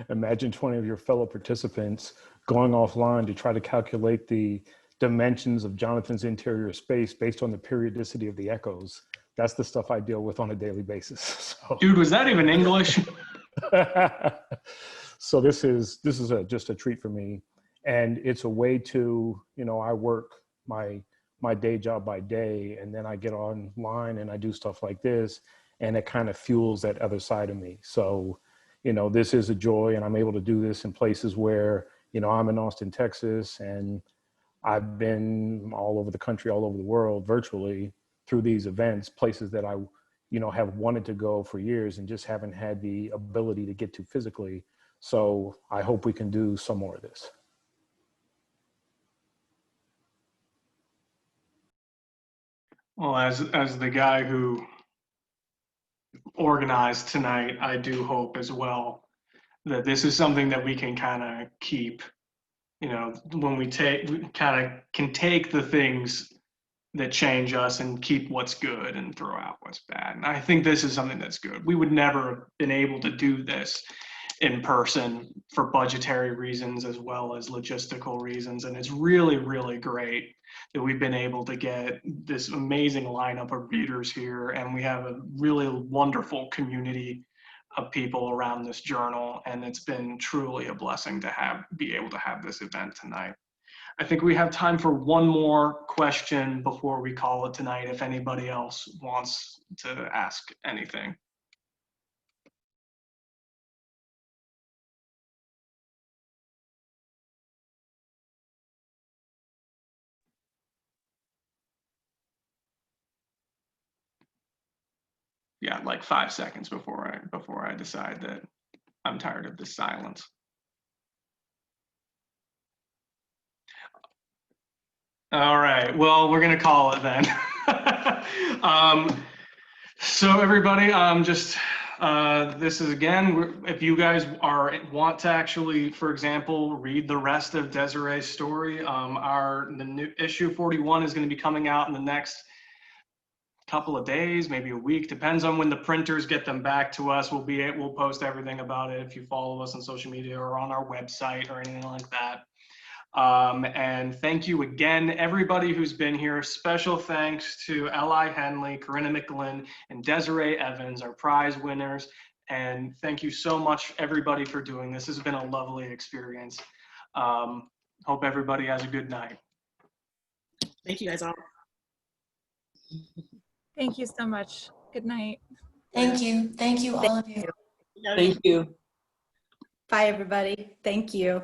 imagine 20 of your fellow participants going offline to try to calculate the dimensions of Jonathan's interior space based on the periodicity of the echoes. that's the stuff I deal with on a daily basis. So. Dude, was that even English? So this is just a treat for me, and it's a way to, I work my day job by day, and then I get online and I do stuff like this, and it kind of fuels that other side of me. So, this is a joy, and I'm able to do this in places where, I'm in Austin, Texas, and I've been all over the country, all over the world, virtually through these events, places that I, have wanted to go for years and just haven't had the ability to get to physically. So I hope we can do some more of this. Well, as the guy who organized tonight, I do hope as well that this is something that we can kind of keep, when we kind of can take the things that change us and keep what's good and throw out what's bad. And I think this is something that's good. We would never have been able to do this in person for budgetary reasons as well as logistical reasons. And it's really, really great that we've been able to get this amazing lineup of readers here. And we have a really wonderful community of people around this journal. And it's been truly a blessing to be able to have this event tonight. I think we have time for one more question before we call it tonight, if anybody else wants to ask anything. Yeah, like 5 seconds before I decide that I'm tired of this silence. All right, well, we're gonna call it then. So everybody, this is again, if you guys want to actually, for example, read the rest of Desiree's story, the new issue 41 is going to be coming out in the next couple of days, maybe a week, depends on when the printers get them back to us. We'll post everything about it if you follow us on social media or on our website or anything like that. And thank you again, everybody who's been here. Special thanks to L.I. Henley, Karyna McGlynn, and Desiree Evans, our prize winners. And thank you so much, everybody, for doing this. This has been a lovely experience. Hope everybody has a good night. Thank you guys all. Thank you so much. Good night. Thank you. Thank you, all of you. Thank you. Bye, everybody. Thank you.